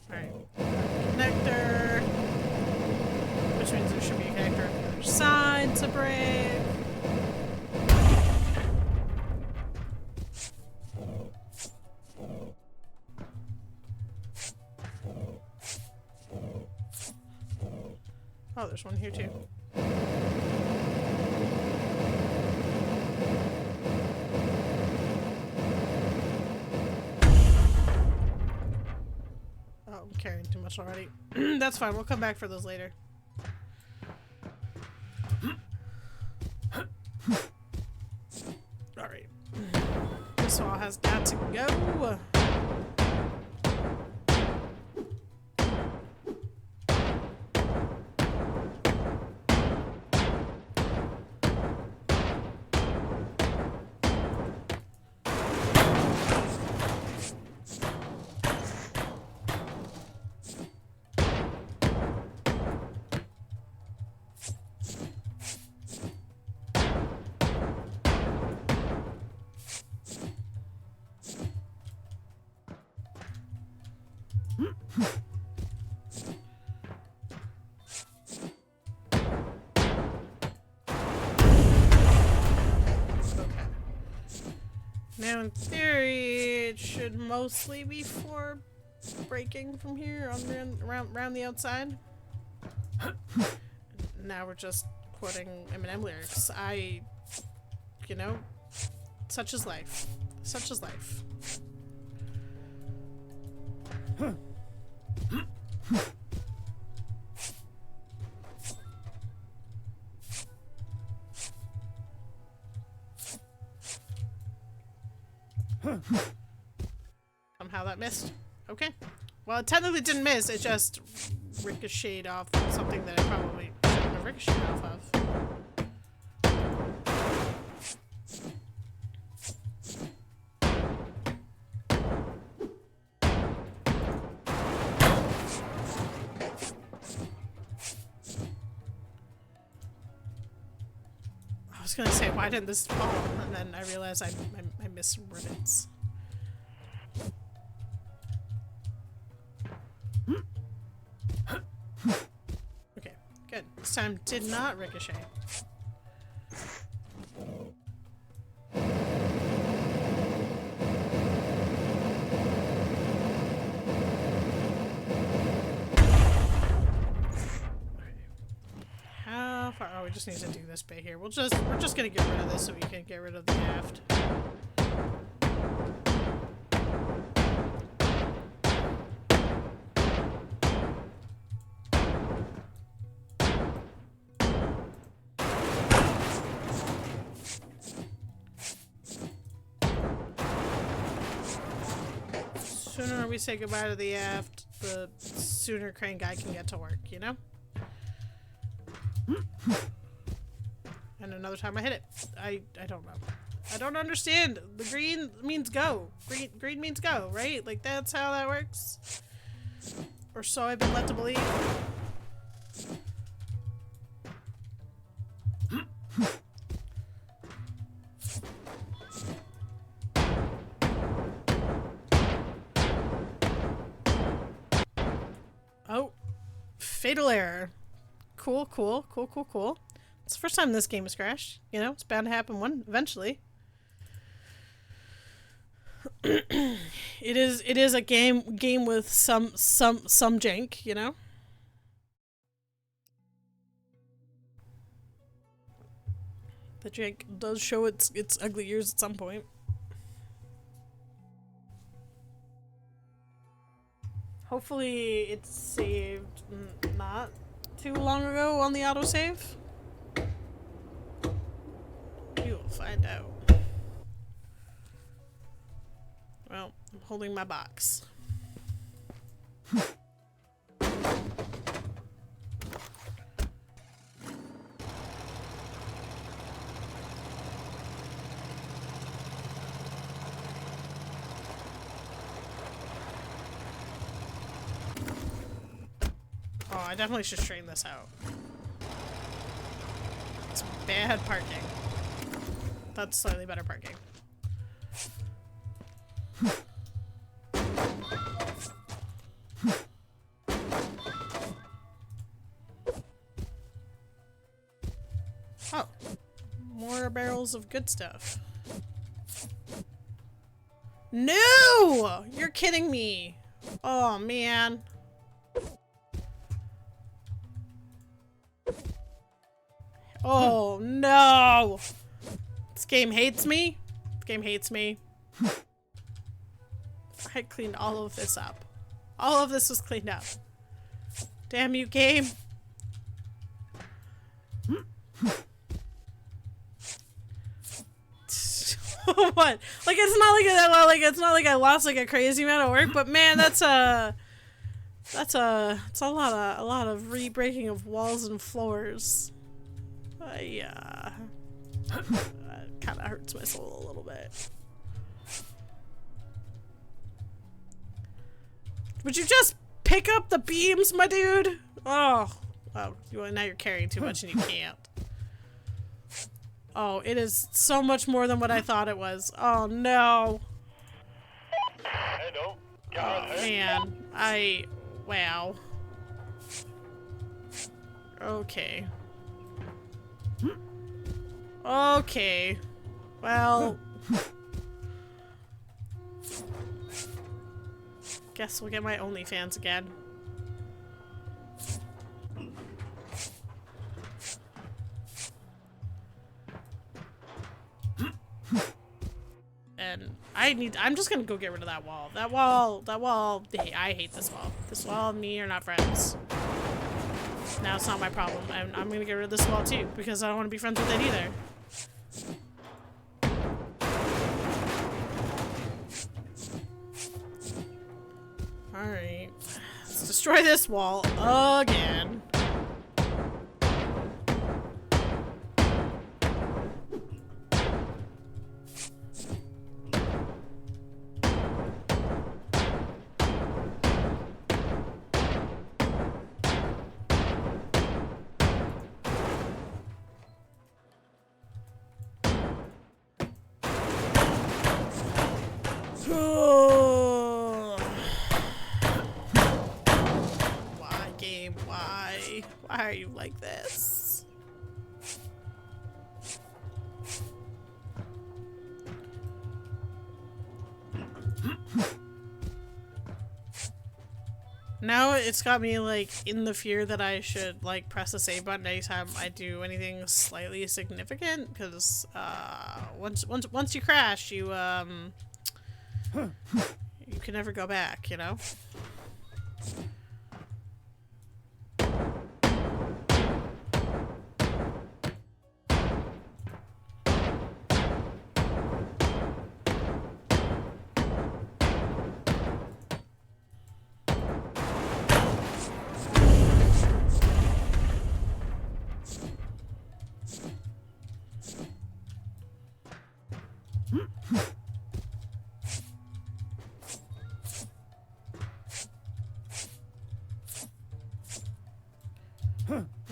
Alright. Connector. Which means there should be a connector on the other side to break. Oh, there's one here too. Oh, I'm carrying too much already. That's fine, we'll come back for those later. Alright. This wall has got to go. Now, in theory, it should mostly be for breaking from here on around the outside. Now we're just quoting Eminem lyrics. You know, such is life. Such is life. Somehow that missed. Okay. Well, it technically didn't miss, it just ricocheted off something that I probably shouldn't have ricocheted off of. I was gonna say, why didn't this fall? And then I realized I missed some rivets. Okay, good. This time did not ricochet. How far? Oh, we just need to do this bit here. We're just gonna get rid of this so we can get rid of the aft. Sooner we say goodbye to the aft, the sooner Crane Guy can get to work, you know? And another time I hit it. I don't know. I don't understand. The green means go. Green means go, right? Like, that's how that works? Or so I've been led to believe. Oh. Fatal error. Cool. It's the first time this game has crashed. You know, it's bound to happen eventually. It is a game with some jank, you know? The jank does show its ugly ears at some point. Hopefully it's saved not too long ago on the autosave. We will find out. Well, I'm holding my box. Oh, I definitely should straighten this out. It's bad parking. That's slightly better parking. Oh, more barrels of good stuff. No! You're kidding me. Oh, man. Oh, no! This game hates me. This game hates me. I cleaned all of this up. All of this was cleaned up. Damn you, game. What? Like it's not like I lost like a crazy amount of work, but man, it's a lot of re-breaking of walls and floors. That kind of hurts my soul a little bit. Would you just pick up the beams, my dude? Oh, now you're carrying too much and you can't. Oh, it is so much more than what I thought it was. Oh no. Hello. Oh man, wow. Okay. Okay. Well. Guess we'll get my OnlyFans again. And I'm just gonna go get rid of that wall. That wall, I hate this wall. This wall and me are not friends. Now it's not my problem. I'm gonna get rid of this wall too, because I don't want to be friends with it either. Alright. Let's destroy this wall again. Why, game? Why? Why are you like this? Now it's got me like in the fear that I should like press the save button anytime I do anything slightly significant, because once you crash, you can never go back, you know?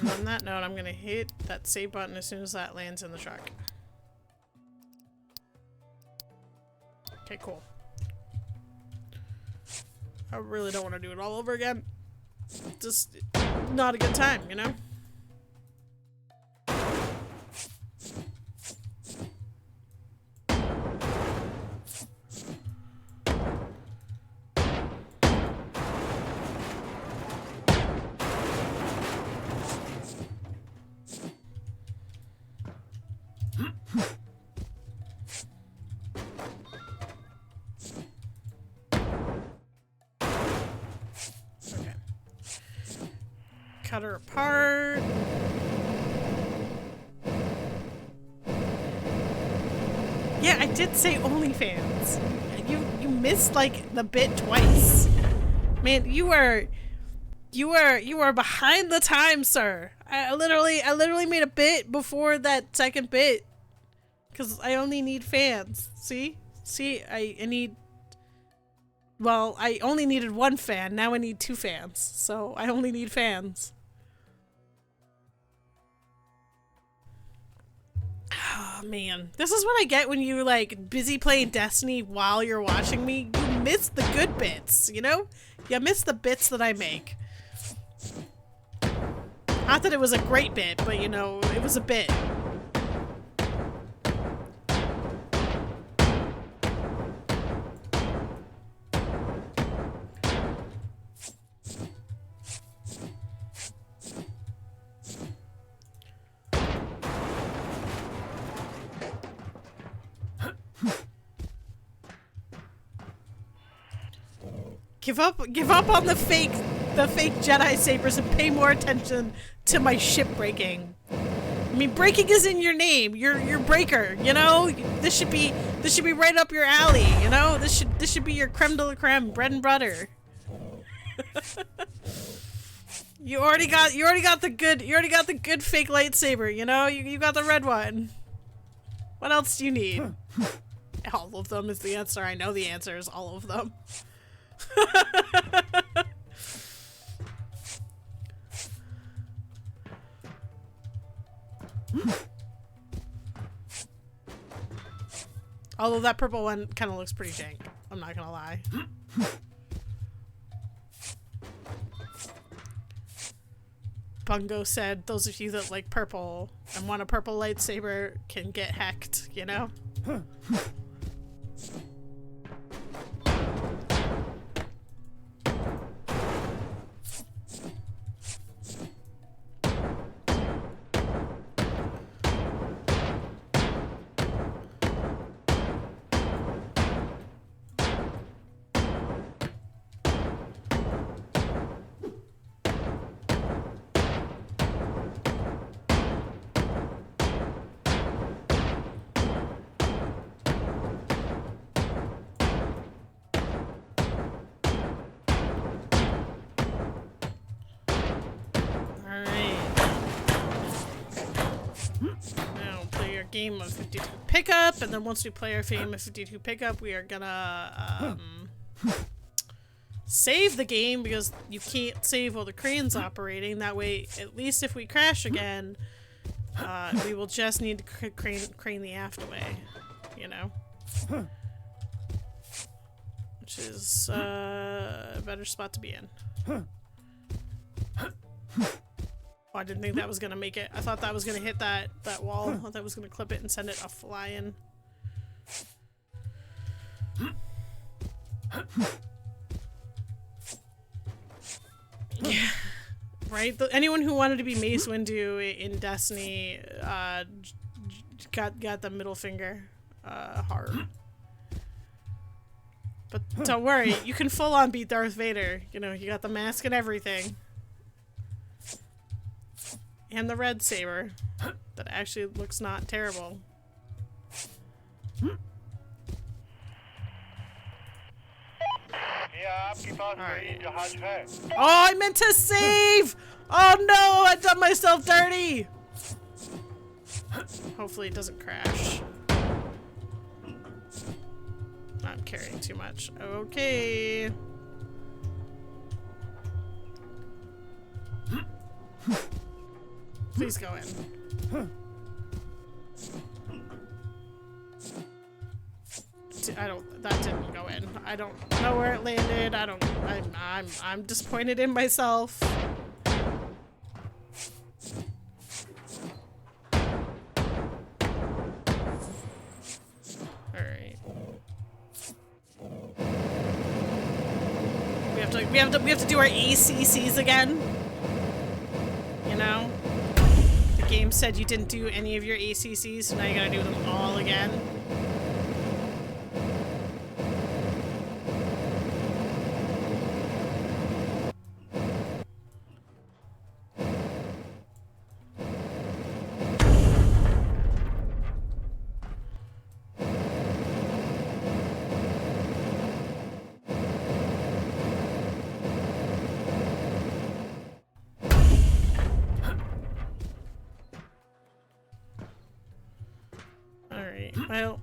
And on that note, I'm gonna hit that save button as soon as that lands in the truck. Okay, cool. I really don't want to do it all over again. Just not a good time, you know? cut her apart. Yeah, I did say OnlyFans. You missed like the bit twice. Man, you are behind the times, sir. I literally made a bit before that second bit. Cause I only need fans. See? I need, well, I only needed one fan, now I need 2 fans. So I only need fans. Oh man, this is what I get when you like busy playing Destiny while you're watching me. You miss the good bits, you know? You miss the bits that I make. Not that it was a great bit, but you know, it was a bit. Give up on the fake Jedi sabers and pay more attention to my ship breaking. I mean, breaking is in your name. You're breaker, you know? This should be right up your alley, you know? This should be your creme de la creme, bread and butter. You already got the good fake lightsaber, you know? You got the red one. What else do you need? All of them is the answer. I know the answer is all of them. Although that purple one kind of looks pretty jank, I'm not gonna lie. Bungo said, those of you that like purple and want a purple lightsaber can get hecked, you know? Game of 52 pickup, and then once we play our game of 52 pickup, we are gonna save the game because you can't save while the crane's operating. That way, at least if we crash again, we will just need to crane the aft away, you know? Which is a better spot to be in. Oh, I didn't think that was gonna make it. I thought that was gonna hit that wall. I thought that was gonna clip it and send it a flying. Yeah, right. Anyone who wanted to be Mace Windu in Destiny got the middle finger hard. But don't worry, you can full on beat Darth Vader. You know, you got the mask and everything. And the red saber that actually looks not terrible. Right. Oh, I meant to save! Oh no, I done myself dirty! Hopefully it doesn't crash. I'm carrying too much. Okay. Please go in. That didn't go in. I don't know where it landed. I'm disappointed in myself. Alright. We have to do our ACCs again. You know? The game said you didn't do any of your ACCs, so now you gotta do them all again. Well,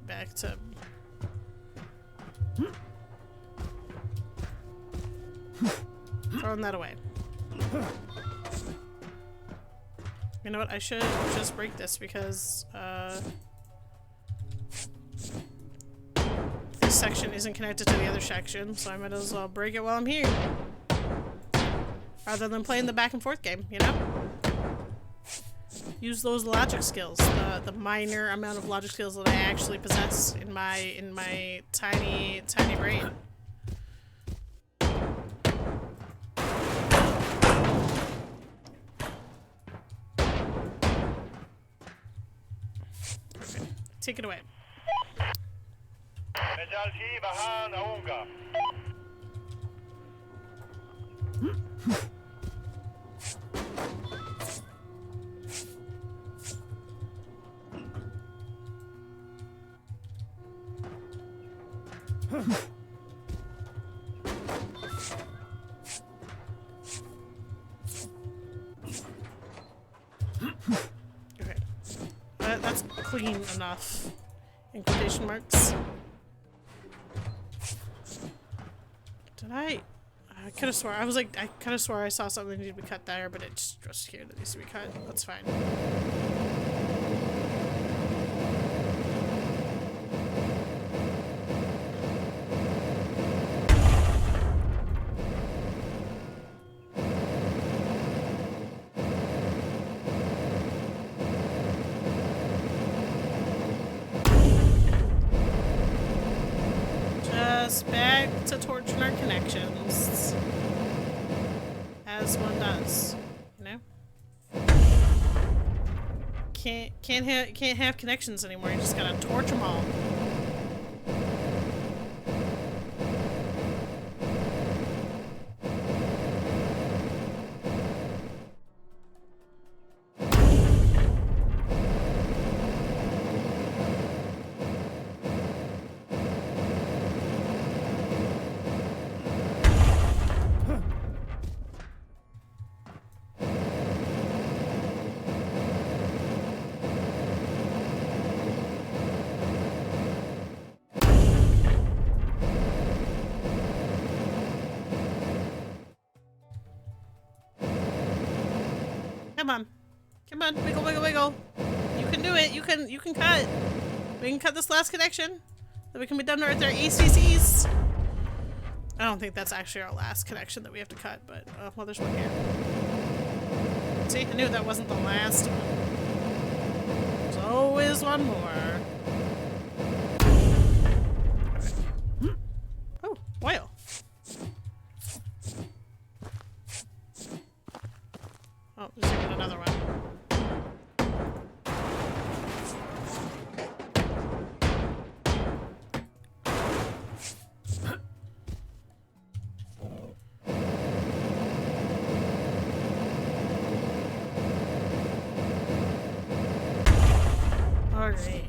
back to... Throwing that away. You know what? I should just break this because, this section isn't connected to the other section, so I might as well break it while I'm here. Rather than playing the back and forth game, you know? Use those logic skills, the minor amount of logic skills that I actually possess in my tiny brain. Okay, take it away. مجالسی بهان اونگا. Okay. That's clean enough. In quotation marks. Did I could have swore. I could have swore I saw something that needed to be cut there, but it's just here that needs to be cut. That's fine. Back to torching our connections, as one does, you know. Can't have connections anymore. You just gotta torch them all. Come on. Come on. Wiggle, wiggle, wiggle. You can do it. You can cut. We can cut this last connection. Then we can be done with our ACCs. I don't think that's actually our last connection that we have to cut, but, well, there's one here. See, I knew that wasn't the last one. There's always one more. Okay. Oh, oil. Oh, there's even another one. Alright.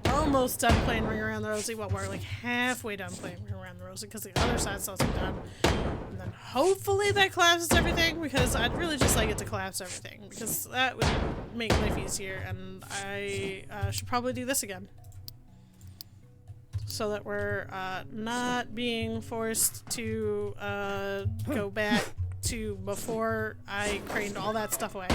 Almost done playing Ring Around the Rosie. Well, we're like halfway done playing Ring Around the Rosie because the other side still isn't done. And then hopefully that collapses everything, because I'd really just like it to collapse everything, because that would make life easier, and I should probably do this again. So that we're not being forced to go back to before I craned all that stuff away.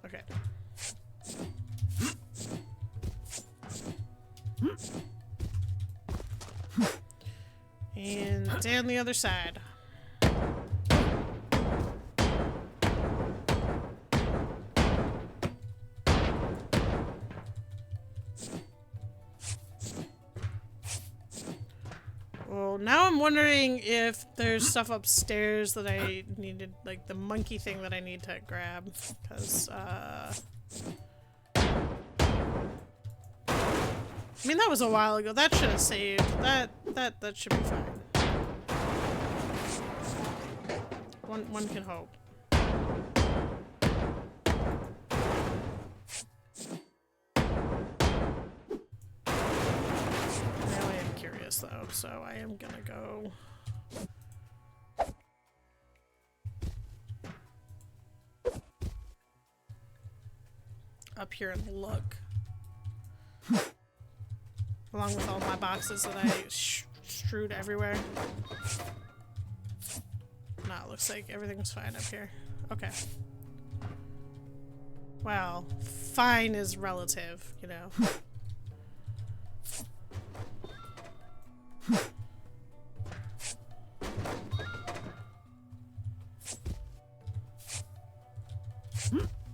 Okay. And down the other side. Oh now I'm wondering if there's stuff upstairs that I needed, like the monkey thing that I need to grab, because, I mean, that was a while ago. That should have saved. That should be fine. One can hope. Now I am curious though, so I am gonna go. Up here and look. Along with all my boxes that I strewed everywhere. No, it looks like everything's fine up here. Okay. Well, fine is relative, you know.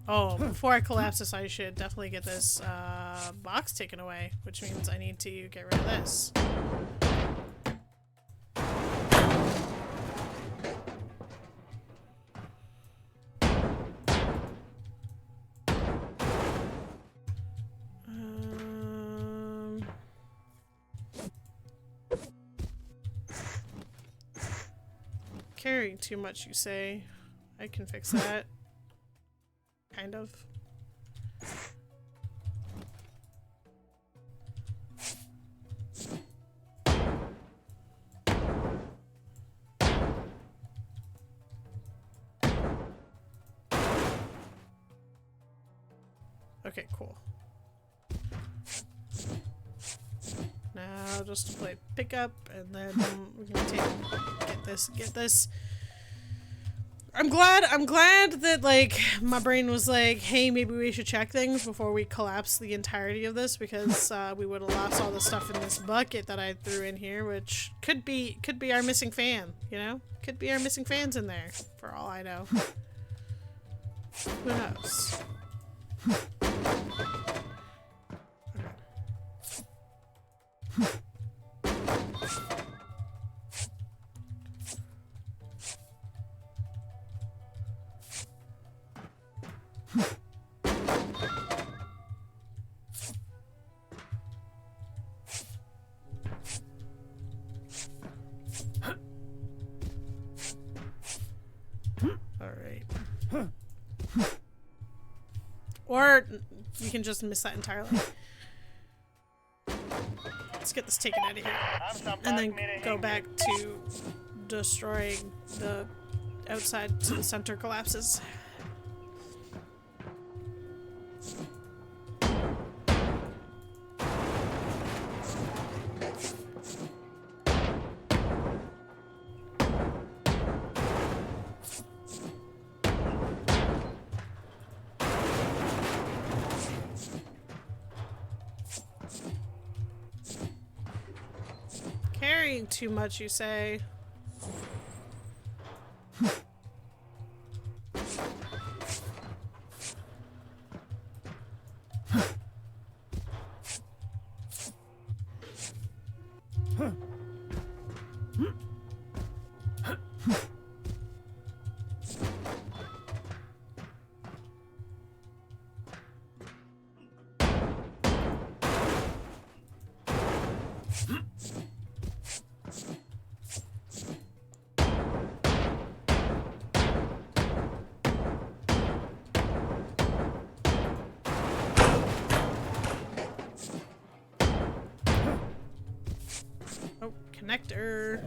Oh, before I collapse this, I should definitely get this box taken away, which means I need to get rid of this. Carrying too much, you say? I can fix that. Kind of. Okay, cool. Now just to play pickup, and then we're gonna get this. I'm glad that, like, my brain was like, hey, maybe we should check things before we collapse the entirety of this, because we would have lost all the stuff in this bucket that I threw in here, which could be our missing fan, you know? Could be our missing fans in there, for all I know. Who knows? Or you can just miss that entirely. Let's get this taken out of here. And then go back to destroying the outside to the center collapses. Carrying too much, you say? Oh, connector.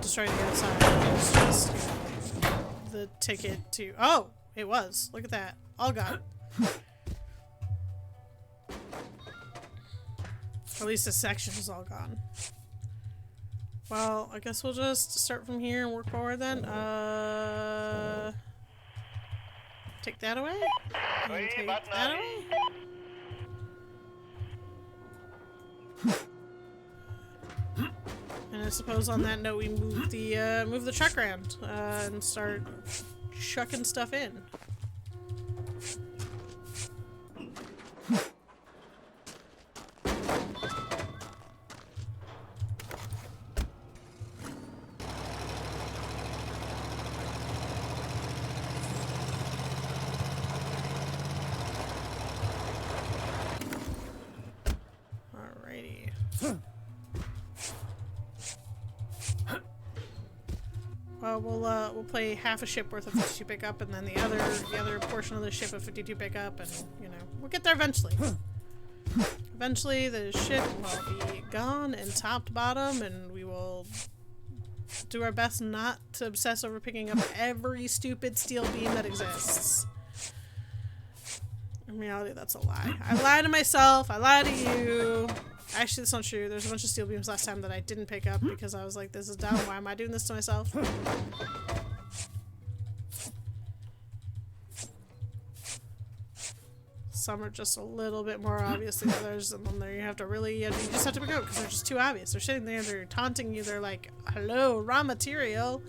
Destroying the outside is just, you know, the ticket to— oh, it was. Look at that. All gone. At least this section is all gone. Well, I guess we'll just start from here and work forward then. Take that away? And take that away? And I suppose on that note we move the truck around and start chucking stuff in. Alrighty. Well, we'll play half a ship worth of 52 pickup, and then the other portion of the ship of 52 pickup, and you know we'll get there eventually. Eventually, the ship will be gone and top to bottom, and we will do our best not to obsess over picking up every stupid steel beam that exists. In reality, that's a lie. I lie to myself. I lie to you. Actually, that's not true. There's a bunch of steel beams last time that I didn't pick up because I was like, this is dumb. Why am I doing this to myself? Some are just a little bit more obvious than others, and then there you have to really, you just have to pick up because they're just too obvious. They're sitting there, they're taunting you. They're like, hello, raw material.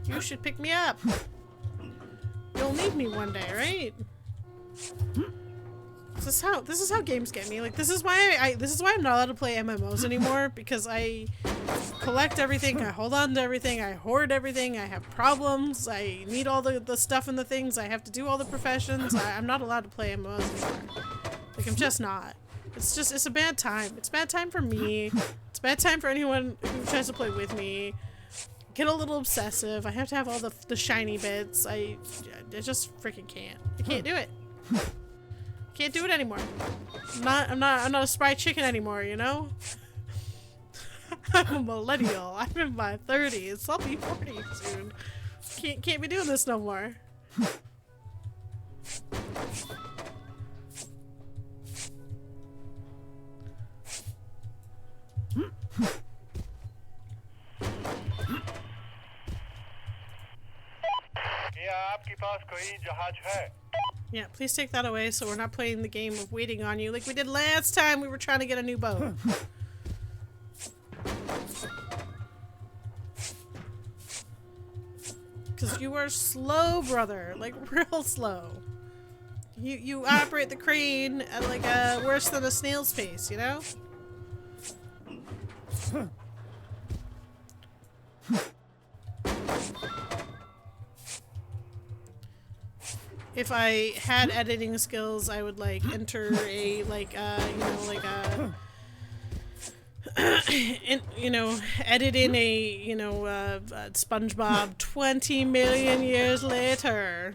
You should pick me up. You'll need me one day, right? This is how games get me. Like, this is why I'm not allowed to play MMOs anymore, because I collect everything, I hold on to everything, I hoard everything, I have problems, I need all the stuff and the things, I have to do all the professions. I'm not allowed to play MMOs anymore. Like, I'm just not. It's a bad time. It's a bad time for me. It's a bad time for anyone who tries to play with me. Get a little obsessive. I have to have all the shiny bits. I just freaking can't. I can't do it. Can't do it anymore. I'm not a spry chicken anymore, you know? I'm a millennial. I'm in my 30s. I'll be 40 soon. Can't be doing this no more. क्या आपके पास कोई जहाज है? Yeah, please take that away so we're not playing the game of waiting on you like we did last time we were trying to get a new boat. Because you are slow, brother. Like, real slow. You operate the crane at like a worse than a snail's pace, you know? If I had editing skills, I would like enter a edit in a SpongeBob 20 million years later.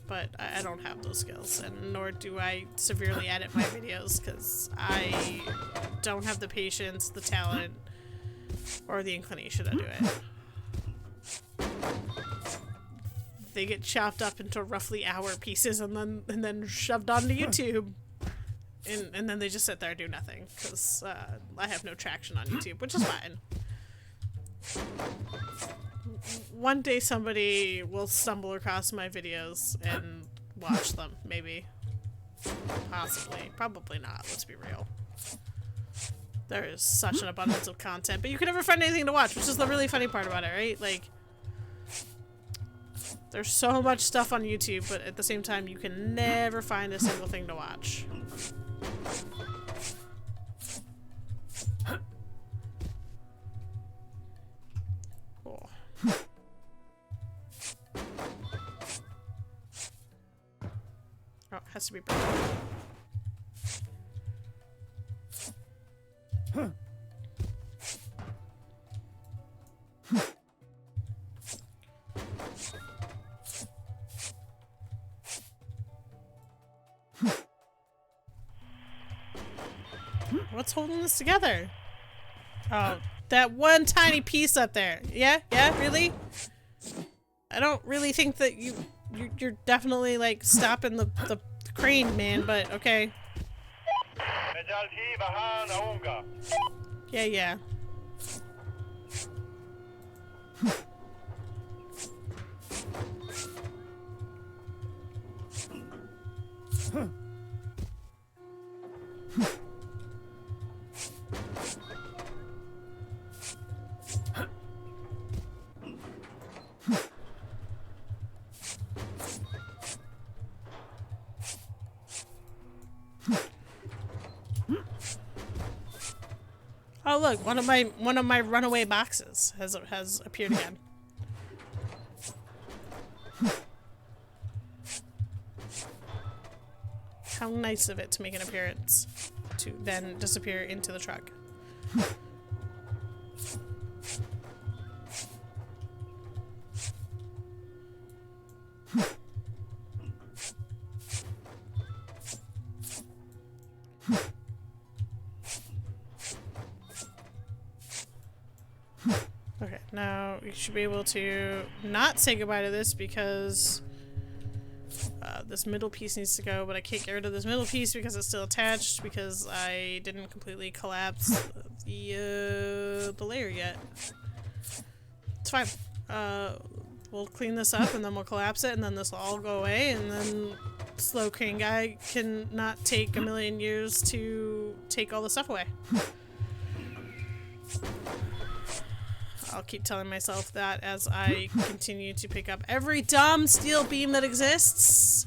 But I don't have those skills, and nor do I severely edit my videos because I don't have the patience, the talent, or the inclination to do it. They get chopped up into roughly hour pieces and then shoved onto YouTube. And then they just sit there and do nothing because I have no traction on YouTube, which is fine. One day somebody will stumble across my videos and watch them, maybe. Possibly. Probably not, let's be real. There is such an abundance of content, but you can never find anything to watch, which is the really funny part about it, right? Like, there's so much stuff on YouTube, but at the same time, you can never find a single thing to watch. Cool. Oh, it has to be broken. What's holding this together? Oh, that one tiny piece up there. Yeah? Yeah? Really? I don't really think that you're definitely like stopping the crane, man, but okay. मैं जल्द ही वहां आऊंगा. Yeah, yeah. Oh look, one of my runaway boxes has appeared again. How nice of it to make an appearance, to then disappear into the truck. Okay, now we should be able to not say goodbye to this because this middle piece needs to go, but I can't get rid of this middle piece because it's still attached because I didn't completely collapse the layer yet. It's fine. We'll clean this up and then we'll collapse it and then this will all go away and then Slow Crane Guy can not take a million years to take all the stuff away. I'll keep telling myself that as I continue to pick up every dumb steel beam that exists.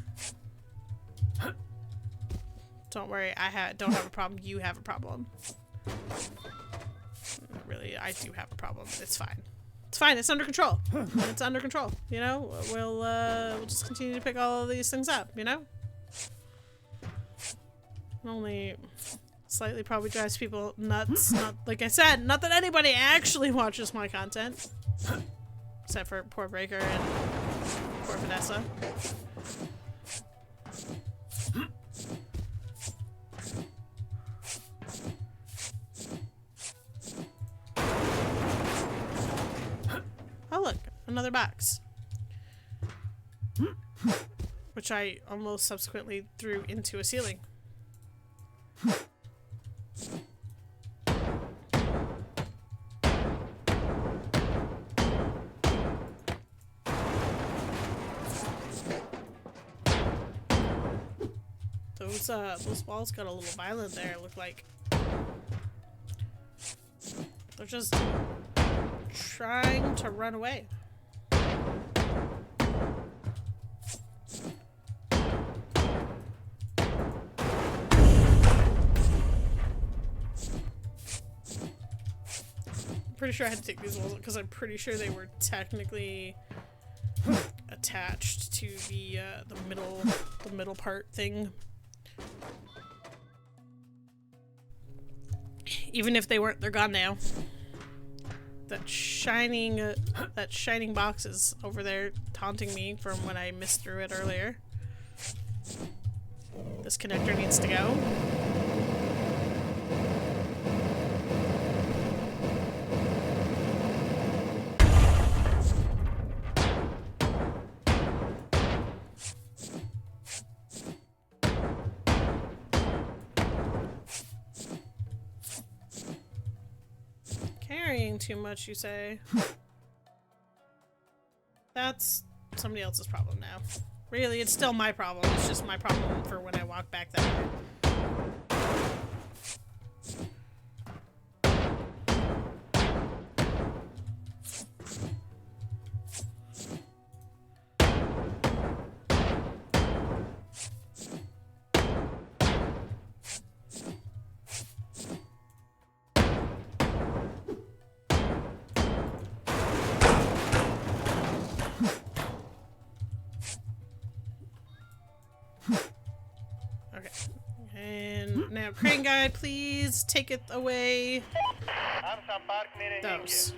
Don't worry, don't have a problem. You have a problem. Really, I do have a problem. It's fine. It's fine. It's under control. It's under control. You know, we'll just continue to pick all of these things up. You know, only slightly probably drives people nuts. Not like I said, not that anybody actually watches my content, except for poor Breaker and poor Vanessa. Oh look, another box. Which I almost subsequently threw into a ceiling. Those walls got a little violent there, it looked like. They're just trying to run away. I'm pretty sure I had to take these walls because I'm pretty sure they were technically attached to the middle part thing. Even if they weren't, they're gone now. That shining box is over there taunting me from when I missed through it earlier. This connector needs to go. Carrying too much, you say? That's somebody else's problem now. Really, it's still my problem. It's just my problem for when I walk back that way. Now, Crane Guy, please take it away. Those.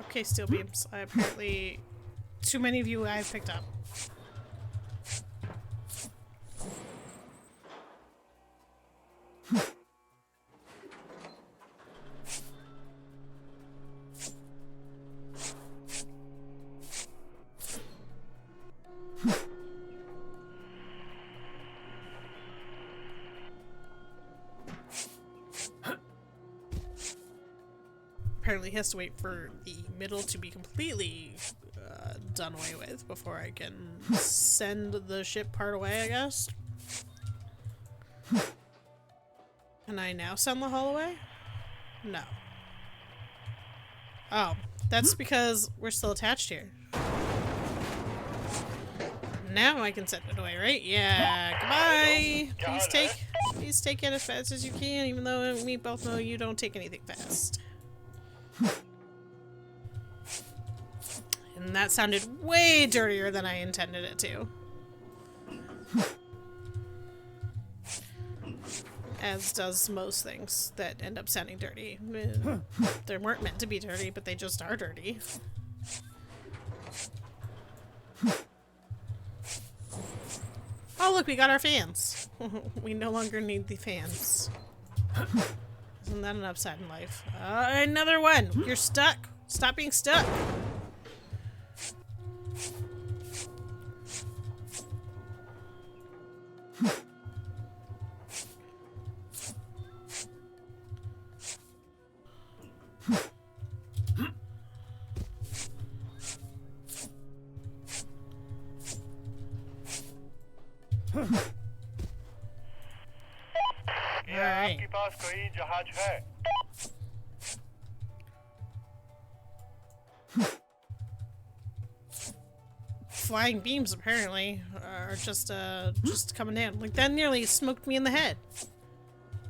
Okay, steel beams. Apparently, too many of you I've picked up. he has to wait for the middle to be completely done away with before I can send the ship part away, I guess. Can I now send the hull away? No. Oh, that's because we're still attached here. Now I can send it away, right? Yeah, goodbye! Please take it as fast as you can, even though we both know you don't take anything fast. And that sounded way dirtier than I intended it to. As does most things that end up sounding dirty. They weren't meant to be dirty, but they just are dirty. Oh look, we got our fans! We no longer need the fans. Isn't that an upside in life? Another one! You're stuck! Stop being stuck! क्या आपके पास कोई जहाज है? Flying beams apparently are just coming in. Like that nearly smoked me in the head.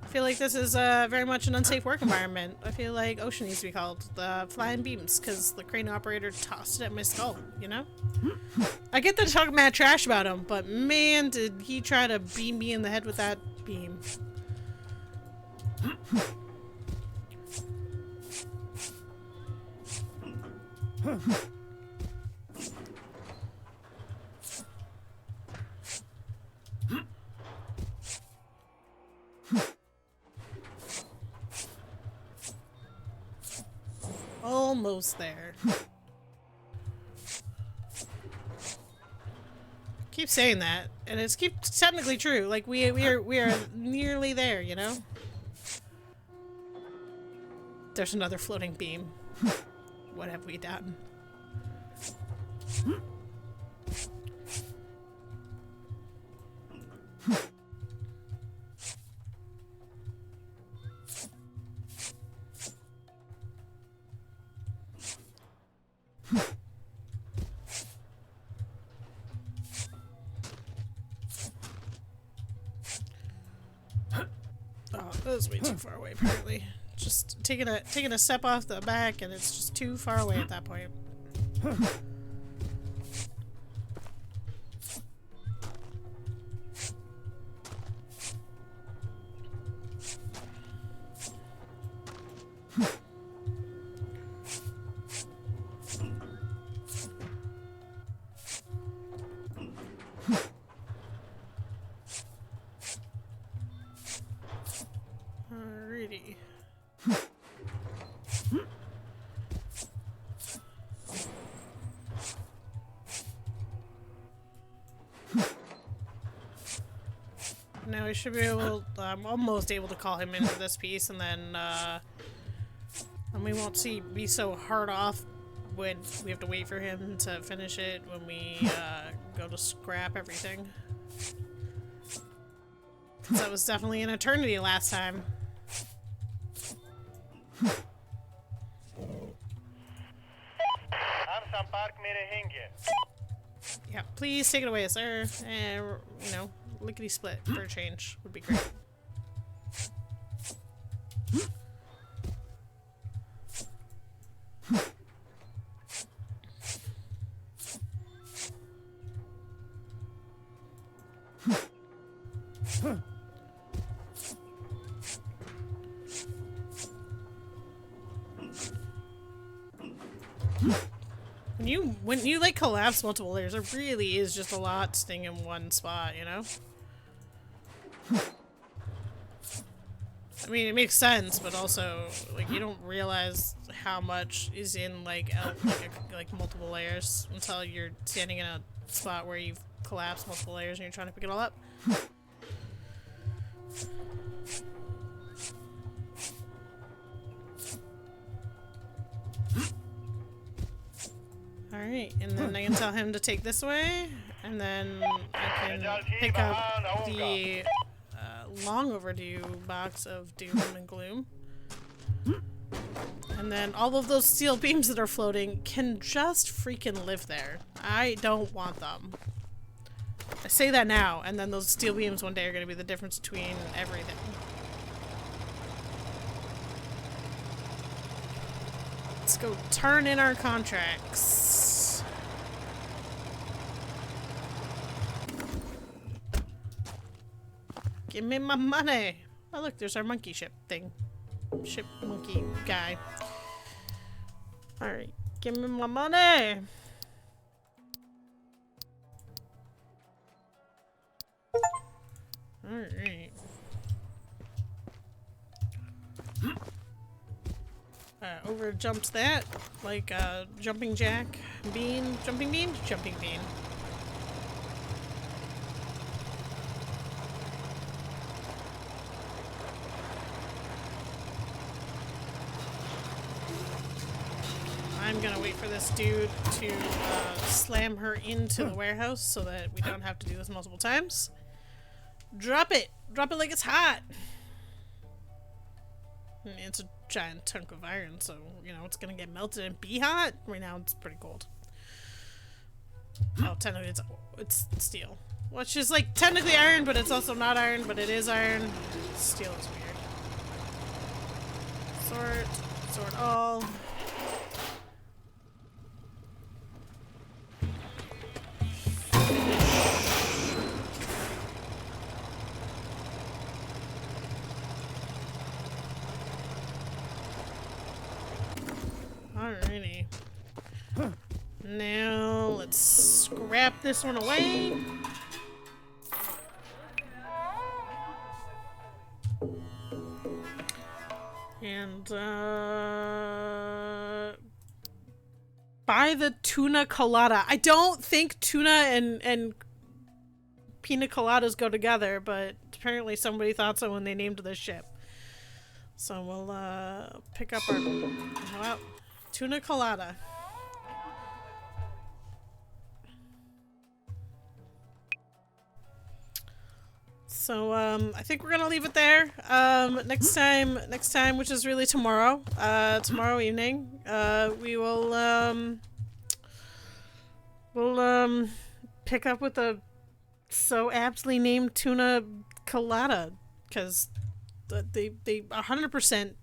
I feel like this is very much an unsafe work environment. I feel like Ocean needs to be called the flying beams because the crane operator tossed it at my skull, you know? I get that talking mad trash about him, but man, did he try to beam me in the head with that beam. Almost there. Keep saying that, and it's technically true. Like we are nearly there, you know. There's another floating beam. What have we done? Oh, that was way too far away, apparently. Just taking a step off the back, and it's just too far away at that point. Alrighty. Now we should be able, I'm almost able to call him into this piece, and then we won't be so hard off when we have to wait for him to finish it when we go to scrap everything. 'Cause that was definitely an eternity last time. हम संपर्क में रहेंगे. Yeah, please take it away, sir. And, you know, lickety split for a change would be great. When you like collapse multiple layers, it really is just a lot sting in one spot, you know? I mean, it makes sense, but also, like, you don't realize how much is in, like multiple layers until you're standing in a spot where you've collapsed multiple layers and you're trying to pick it all up. Alright, and then I can tell him to take this way, and then I can pick up the long overdue box of doom and gloom. And then all of those steel beams that are floating can just freaking live there. I don't want them. I say that now, and then those steel beams one day are going to be the difference between everything. Let's go turn in our contracts. Give me my money. Oh look, there's our monkey ship thing. Ship monkey guy. Alright, give me my money. Alright. Over jumps that like jumping jack bean, jumping bean. I'm gonna wait for this dude to slam her into the warehouse so that we don't have to do this multiple times. Drop it! Drop it like it's hot! It's a giant chunk of iron, so, you know, it's gonna get melted and be hot. Right now, it's pretty cold. Oh, technically it's steel. Which is, like, technically iron, but it's also not iron, but it is iron. Steel is weird. Sort all. Alrighty. Now let's scrap this one away. And buy the tuna colada. I don't think tuna and pina coladas go together, but apparently somebody thought so when they named this ship. So we'll pick up our tuna colada. So I think we're gonna leave it there. Next time, which is really tomorrow, tomorrow evening, we will we'll pick up with the so aptly named tuna colada, because they 100%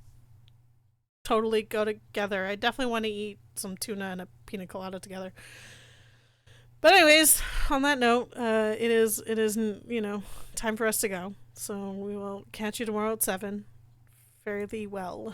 totally go together. I definitely want to eat some tuna and a pina colada together. But anyways, on that note, it is, you know, time for us to go. So we will catch you tomorrow at 7. Fare thee well.